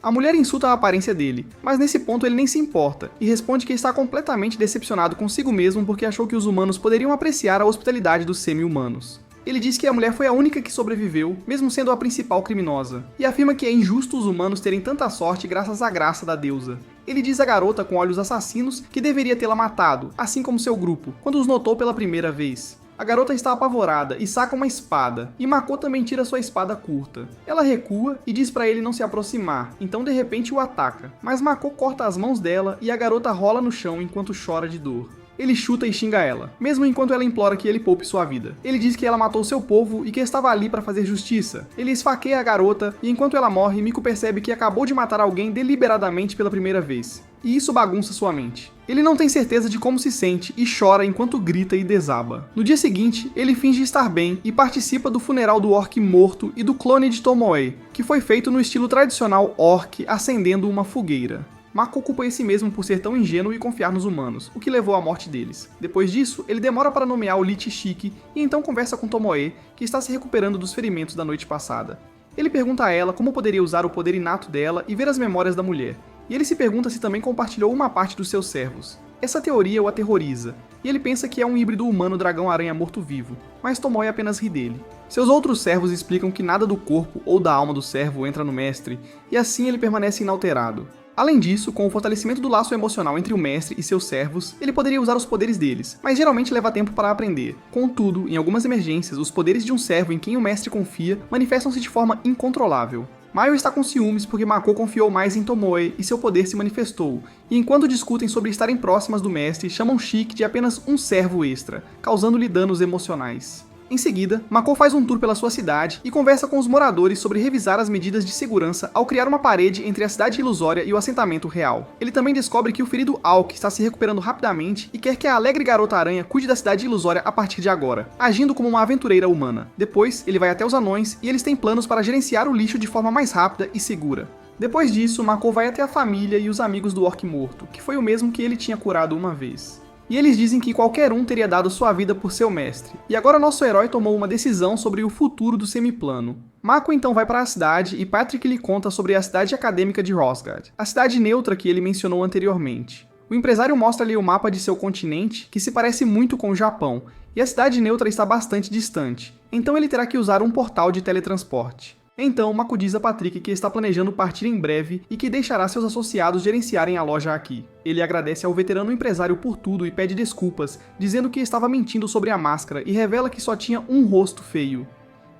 A mulher insulta a aparência dele, mas nesse ponto ele nem se importa, e responde que está completamente decepcionado consigo mesmo porque achou que os humanos poderiam apreciar a hospitalidade dos semi-humanos. Ele diz que a mulher foi a única que sobreviveu, mesmo sendo a principal criminosa, e afirma que é injusto os humanos terem tanta sorte graças à graça da deusa. Ele diz à garota com olhos assassinos que deveria tê-la matado, assim como seu grupo, quando os notou pela primeira vez. A garota está apavorada e saca uma espada, e Mako também tira sua espada curta. Ela recua e diz para ele não se aproximar, então de repente o ataca, mas Mako corta as mãos dela e a garota rola no chão enquanto chora de dor. Ele chuta e xinga ela, mesmo enquanto ela implora que ele poupe sua vida. Ele diz que ela matou seu povo e que estava ali para fazer justiça. Ele esfaqueia a garota e enquanto ela morre, Miko percebe que acabou de matar alguém deliberadamente pela primeira vez. E isso bagunça sua mente. Ele não tem certeza de como se sente e chora enquanto grita e desaba. No dia seguinte, ele finge estar bem e participa do funeral do orc morto e do clone de Tomoe, que foi feito no estilo tradicional orc, acendendo uma fogueira. Mako culpa esse mesmo por ser tão ingênuo e confiar nos humanos, o que levou à morte deles. Depois disso, ele demora para nomear o Lich Shiki e então conversa com Tomoe, que está se recuperando dos ferimentos da noite passada. Ele pergunta a ela como poderia usar o poder inato dela e ver as memórias da mulher. E ele se pergunta se também compartilhou uma parte dos seus servos. Essa teoria o aterroriza, e ele pensa que é um híbrido humano-dragão-aranha morto-vivo, mas Tomoe apenas ri dele. Seus outros servos explicam que nada do corpo ou da alma do servo entra no mestre, e assim ele permanece inalterado. Além disso, com o fortalecimento do laço emocional entre o mestre e seus servos, ele poderia usar os poderes deles, mas geralmente leva tempo para aprender. Contudo, em algumas emergências, os poderes de um servo em quem o mestre confia manifestam-se de forma incontrolável. Maio está com ciúmes porque Mako confiou mais em Tomoe e seu poder se manifestou, e enquanto discutem sobre estarem próximas do mestre, chamam Shiki de apenas um servo extra, causando-lhe danos emocionais. Em seguida, Mako faz um tour pela sua cidade e conversa com os moradores sobre revisar as medidas de segurança ao criar uma parede entre a cidade ilusória e o assentamento real. Ele também descobre que o ferido Aok está se recuperando rapidamente e quer que a alegre garota aranha cuide da cidade ilusória a partir de agora, agindo como uma aventureira humana. Depois, ele vai até os anões e eles têm planos para gerenciar o lixo de forma mais rápida e segura. Depois disso, Mako vai até a família e os amigos do orc morto, que foi o mesmo que ele tinha curado uma vez. E eles dizem que qualquer um teria dado sua vida por seu mestre. E agora nosso herói tomou uma decisão sobre o futuro do semiplano. Mako então vai para a cidade e Patrick lhe conta sobre a cidade acadêmica de Rosgard, a cidade neutra que ele mencionou anteriormente. O empresário mostra-lhe o mapa de seu continente, que se parece muito com o Japão, e a cidade neutra está bastante distante, então ele terá que usar um portal de teletransporte. Então, Mako diz a Patrick que está planejando partir em breve e que deixará seus associados gerenciarem a loja aqui. Ele agradece ao veterano empresário por tudo e pede desculpas, dizendo que estava mentindo sobre a máscara e revela que só tinha um rosto feio.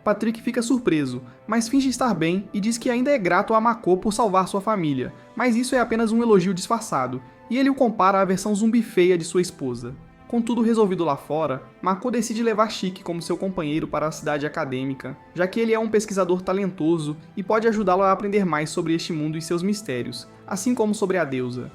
Patrick fica surpreso, mas finge estar bem e diz que ainda é grato a Mako por salvar sua família, mas isso é apenas um elogio disfarçado, e ele o compara à versão zumbi feia de sua esposa. Com tudo resolvido lá fora, Mako decide levar Shiki como seu companheiro para a cidade acadêmica, já que ele é um pesquisador talentoso e pode ajudá-lo a aprender mais sobre este mundo e seus mistérios, assim como sobre a deusa.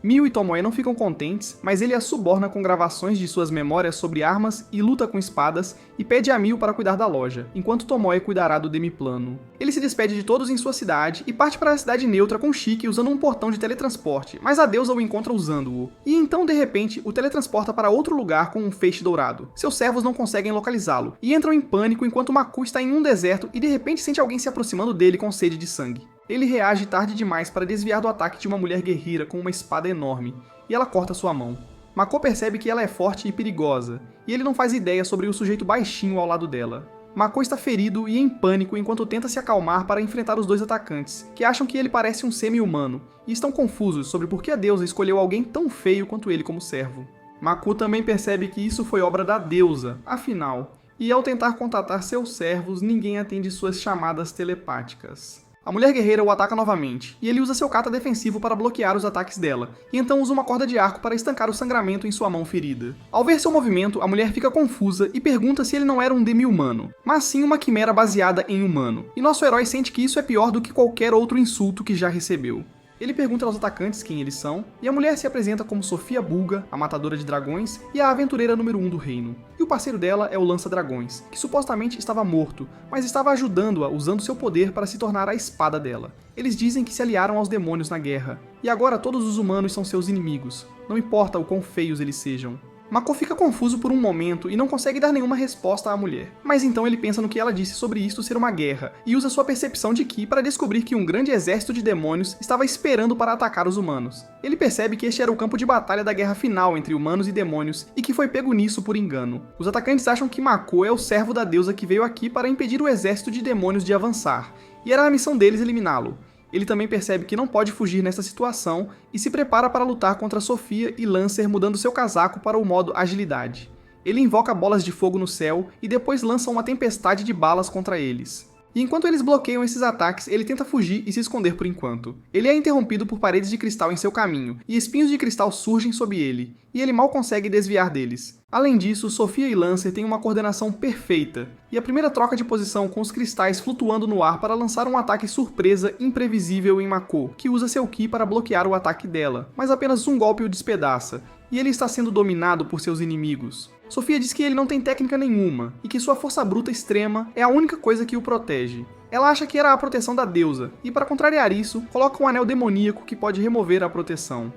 Mio e Tomoe não ficam contentes, mas ele a suborna com gravações de suas memórias sobre armas e luta com espadas e pede a Mio para cuidar da loja, enquanto Tomoe cuidará do demiplano. Ele se despede de todos em sua cidade e parte para a cidade neutra com Shiki usando um portão de teletransporte, mas a deusa o encontra usando-o. E então, de repente, o teletransporta para outro lugar com um feixe dourado. Seus servos não conseguem localizá-lo e entram em pânico enquanto Mako está em um deserto e de repente sente alguém se aproximando dele com sede de sangue. Ele reage tarde demais para desviar do ataque de uma mulher guerreira com uma espada enorme, e ela corta sua mão. Mako percebe que ela é forte e perigosa, e ele não faz ideia sobre o sujeito baixinho ao lado dela. Mako está ferido e em pânico enquanto tenta se acalmar para enfrentar os dois atacantes, que acham que ele parece um semi-humano, e estão confusos sobre por que a deusa escolheu alguém tão feio quanto ele como servo. Mako também percebe que isso foi obra da deusa, afinal, e ao tentar contatar seus servos, ninguém atende suas chamadas telepáticas. A mulher guerreira o ataca novamente, e ele usa seu kata defensivo para bloquear os ataques dela, e então usa uma corda de arco para estancar o sangramento em sua mão ferida. Ao ver seu movimento, a mulher fica confusa e pergunta se ele não era um demi-humano, mas sim uma quimera baseada em humano, e nosso herói sente que isso é pior do que qualquer outro insulto que já recebeu. Ele pergunta aos atacantes quem eles são, e a mulher se apresenta como Sofia Bulga, a matadora de dragões e a aventureira número 1 do reino. E o parceiro dela é o Lança-Dragões, que supostamente estava morto, mas estava ajudando-a usando seu poder para se tornar a espada dela. Eles dizem que se aliaram aos demônios na guerra, e agora todos os humanos são seus inimigos, não importa o quão feios eles sejam. Mako fica confuso por um momento e não consegue dar nenhuma resposta à mulher. Mas então ele pensa no que ela disse sobre isto ser uma guerra, e usa sua percepção de Ki para descobrir que um grande exército de demônios estava esperando para atacar os humanos. Ele percebe que este era o campo de batalha da guerra final entre humanos e demônios, e que foi pego nisso por engano. Os atacantes acham que Mako é o servo da deusa que veio aqui para impedir o exército de demônios de avançar, e era a missão deles eliminá-lo. Ele também percebe que não pode fugir nessa situação e se prepara para lutar contra Sofia e Lancer mudando seu casaco para o modo agilidade. Ele invoca bolas de fogo no céu e depois lança uma tempestade de balas contra eles. E enquanto eles bloqueiam esses ataques, ele tenta fugir e se esconder por enquanto. Ele é interrompido por paredes de cristal em seu caminho, e espinhos de cristal surgem sob ele, e ele mal consegue desviar deles. Além disso, Sofia e Lancer têm uma coordenação perfeita, e a primeira troca de posição com os cristais flutuando no ar para lançar um ataque surpresa imprevisível em Mako, que usa seu Ki para bloquear o ataque dela, mas apenas um golpe o despedaça, e ele está sendo dominado por seus inimigos. Sofia diz que ele não tem técnica nenhuma, e que sua força bruta extrema é a única coisa que o protege. Ela acha que era a proteção da deusa, e para contrariar isso, coloca um anel demoníaco que pode remover a proteção.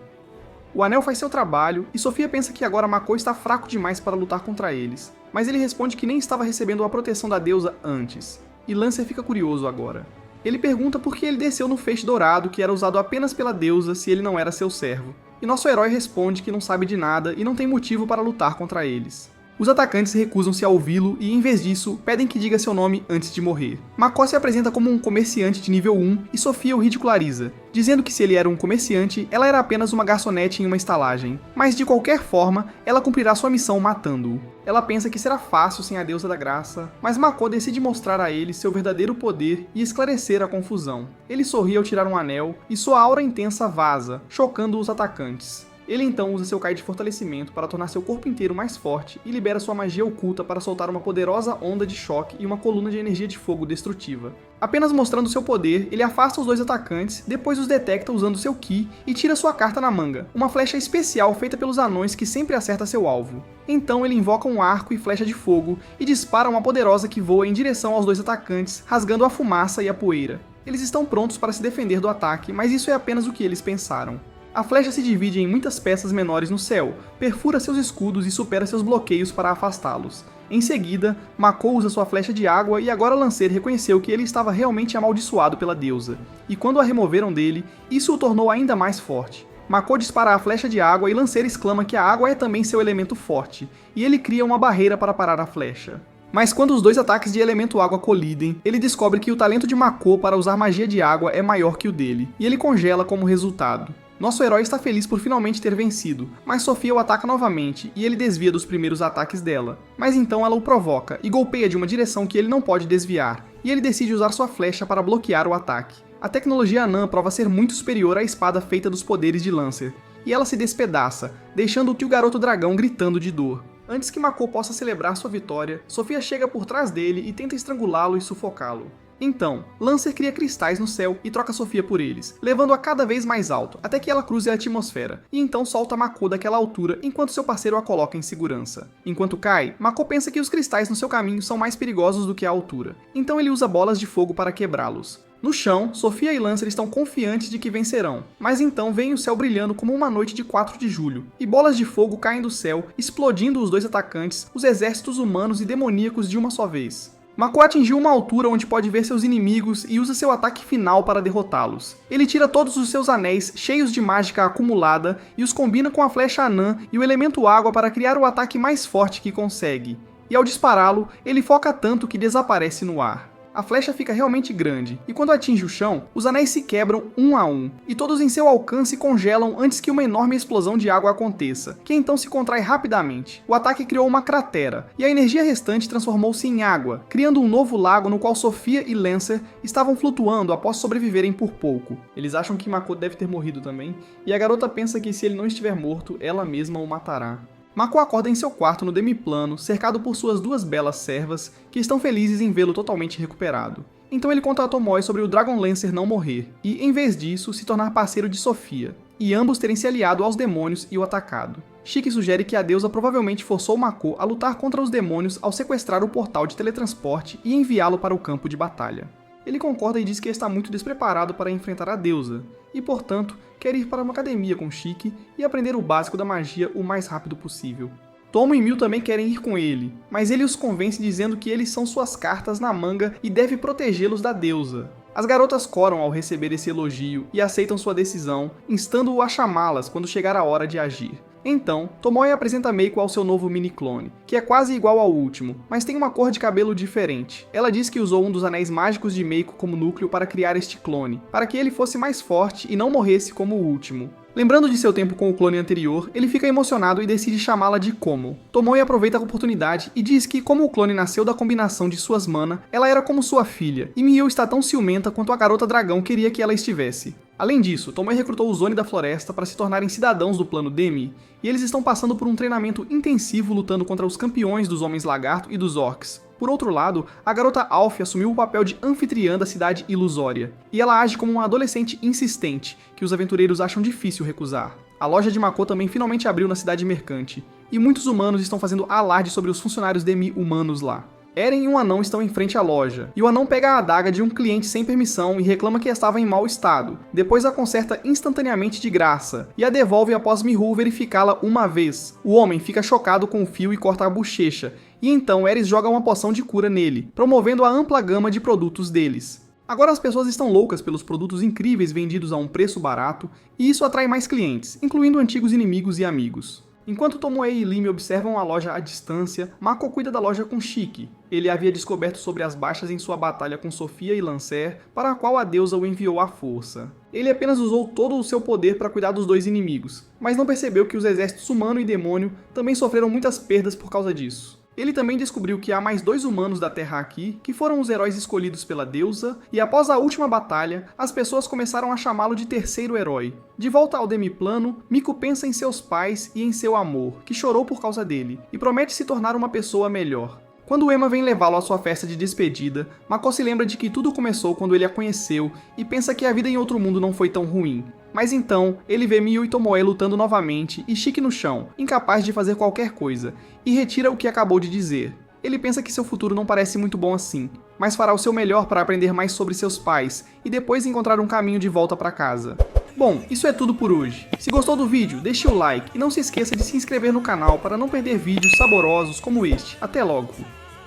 O anel faz seu trabalho, e Sofia pensa que agora Mako está fraco demais para lutar contra eles, mas ele responde que nem estava recebendo a proteção da deusa antes, e Lancer fica curioso agora. Ele pergunta por que ele desceu no feixe dourado que era usado apenas pela deusa se ele não era seu servo, e nosso herói responde que não sabe de nada e não tem motivo para lutar contra eles. Os atacantes recusam-se a ouvi-lo e, em vez disso, pedem que diga seu nome antes de morrer. Mako se apresenta como um comerciante de nível 1 e Sofia o ridiculariza, dizendo que se ele era um comerciante, ela era apenas uma garçonete em uma estalagem. Mas, de qualquer forma, ela cumprirá sua missão matando-o. Ela pensa que será fácil sem a deusa da graça, mas Mako decide mostrar a ele seu verdadeiro poder e esclarecer a confusão. Ele sorri ao tirar um anel e sua aura intensa vaza, chocando os atacantes. Ele então usa seu Kai de fortalecimento para tornar seu corpo inteiro mais forte e libera sua magia oculta para soltar uma poderosa onda de choque e uma coluna de energia de fogo destrutiva. Apenas mostrando seu poder, ele afasta os dois atacantes, depois os detecta usando seu Ki e tira sua carta na manga, uma flecha especial feita pelos anões que sempre acerta seu alvo. Então ele invoca um arco e flecha de fogo e dispara uma poderosa que voa em direção aos dois atacantes, rasgando a fumaça e a poeira. Eles estão prontos para se defender do ataque, mas isso é apenas o que eles pensaram. A flecha se divide em muitas peças menores no céu, perfura seus escudos e supera seus bloqueios para afastá-los. Em seguida, Mako usa sua flecha de água e agora Lancer reconheceu que ele estava realmente amaldiçoado pela deusa, e quando a removeram dele, isso o tornou ainda mais forte. Mako dispara a flecha de água e Lancer exclama que a água é também seu elemento forte, e ele cria uma barreira para parar a flecha. Mas quando os dois ataques de elemento água colidem, ele descobre que o talento de Mako para usar magia de água é maior que o dele, e ele congela como resultado. Nosso herói está feliz por finalmente ter vencido, mas Sofia o ataca novamente e ele desvia dos primeiros ataques dela. Mas então ela o provoca e golpeia de uma direção que ele não pode desviar, e ele decide usar sua flecha para bloquear o ataque. A tecnologia anã prova ser muito superior à espada feita dos poderes de Lancer, e ela se despedaça, deixando o garoto dragão gritando de dor. Antes que Mako possa celebrar sua vitória, Sofia chega por trás dele e tenta estrangulá-lo e sufocá-lo. Então, Lancer cria cristais no céu e troca Sofia por eles, levando-a cada vez mais alto, até que ela cruze a atmosfera, e então solta Mako daquela altura enquanto seu parceiro a coloca em segurança. Enquanto cai, Mako pensa que os cristais no seu caminho são mais perigosos do que a altura, então ele usa bolas de fogo para quebrá-los. No chão, Sofia e Lancer estão confiantes de que vencerão, mas então vem o céu brilhando como uma noite de 4 de julho, e bolas de fogo caem do céu, explodindo os dois atacantes, os exércitos humanos e demoníacos de uma só vez. Mako atingiu uma altura onde pode ver seus inimigos e usa seu ataque final para derrotá-los. Ele tira todos os seus anéis cheios de mágica acumulada e os combina com a flecha anã e o elemento água para criar o ataque mais forte que consegue. E ao dispará-lo, ele foca tanto que desaparece no ar. A flecha fica realmente grande, e quando atinge o chão, os anéis se quebram um a um, e todos em seu alcance congelam antes que uma enorme explosão de água aconteça, que então se contrai rapidamente. O ataque criou uma cratera, e a energia restante transformou-se em água, criando um novo lago no qual Sophia e Lancer estavam flutuando após sobreviverem por pouco. Eles acham que Mako deve ter morrido também, e a garota pensa que se ele não estiver morto, ela mesma o matará. Mako acorda em seu quarto no demiplano, cercado por suas duas belas servas, que estão felizes em vê-lo totalmente recuperado. Então ele conta a Tomoe sobre o Dragon Lancer não morrer, e, em vez disso, se tornar parceiro de Sophia, e ambos terem se aliado aos demônios e o atacado. Shiki sugere que a deusa provavelmente forçou Mako a lutar contra os demônios ao sequestrar o portal de teletransporte e enviá-lo para o campo de batalha. Ele concorda e diz que está muito despreparado para enfrentar a deusa, e portanto, quer ir para uma academia com Shiki e aprender o básico da magia o mais rápido possível. Tomo e Mil também querem ir com ele, mas ele os convence dizendo que eles são suas cartas na manga e deve protegê-los da deusa. As garotas coram ao receber esse elogio e aceitam sua decisão, instando-o a chamá-las quando chegar a hora de agir. Então, Tomoe apresenta Meiko ao seu novo mini-clone, que é quase igual ao último, mas tem uma cor de cabelo diferente. Ela diz que usou um dos anéis mágicos de Meiko como núcleo para criar este clone, para que ele fosse mais forte e não morresse como o último. Lembrando de seu tempo com o clone anterior, ele fica emocionado e decide chamá-la de Como. Tomoe aproveita a oportunidade e diz que, como o clone nasceu da combinação de suas mana, ela era como sua filha, e Mio está tão ciumenta quanto a garota dragão queria que ela estivesse. Além disso, Tomoe recrutou os Oni da Floresta para se tornarem cidadãos do plano Demi, e eles estão passando por um treinamento intensivo lutando contra os campeões dos Homens Lagarto e dos Orcs. Por outro lado, a garota Alfie assumiu o papel de anfitriã da cidade ilusória, e ela age como uma adolescente insistente, que os aventureiros acham difícil recusar. A loja de Mako também finalmente abriu na cidade mercante, e muitos humanos estão fazendo alarde sobre os funcionários demi-humanos lá. Eren e um anão estão em frente à loja, e o anão pega a adaga de um cliente sem permissão e reclama que estava em mau estado. Depois a conserta instantaneamente de graça, e a devolve após Miho verificá-la uma vez. O homem fica chocado com o fio e corta a bochecha, e então Eris joga uma poção de cura nele, promovendo a ampla gama de produtos deles. Agora as pessoas estão loucas pelos produtos incríveis vendidos a um preço barato, e isso atrai mais clientes, incluindo antigos inimigos e amigos. Enquanto Tomoe e Lime observam a loja à distância, Mako cuida da loja com Shiki. Ele havia descoberto sobre as baixas em sua batalha com Sophia e Lancer, para a qual a deusa o enviou à força. Ele apenas usou todo o seu poder para cuidar dos dois inimigos, mas não percebeu que os exércitos humano e demônio também sofreram muitas perdas por causa disso. Ele também descobriu que há mais 2 humanos da Terra aqui, que foram os heróis escolhidos pela deusa, e após a última batalha, as pessoas começaram a chamá-lo de terceiro herói. De volta ao demiplano, Miko pensa em seus pais e em seu amor, que chorou por causa dele, e promete se tornar uma pessoa melhor. Quando Emma vem levá-lo à sua festa de despedida, Mako se lembra de que tudo começou quando ele a conheceu e pensa que a vida em outro mundo não foi tão ruim. Mas então, ele vê Mio e Tomoe lutando novamente e Shiki no chão, incapaz de fazer qualquer coisa, e retira o que acabou de dizer. Ele pensa que seu futuro não parece muito bom assim, mas fará o seu melhor para aprender mais sobre seus pais e depois encontrar um caminho de volta para casa. Bom, isso é tudo por hoje. Se gostou do vídeo, deixe o like e não se esqueça de se inscrever no canal para não perder vídeos saborosos como este. Até logo!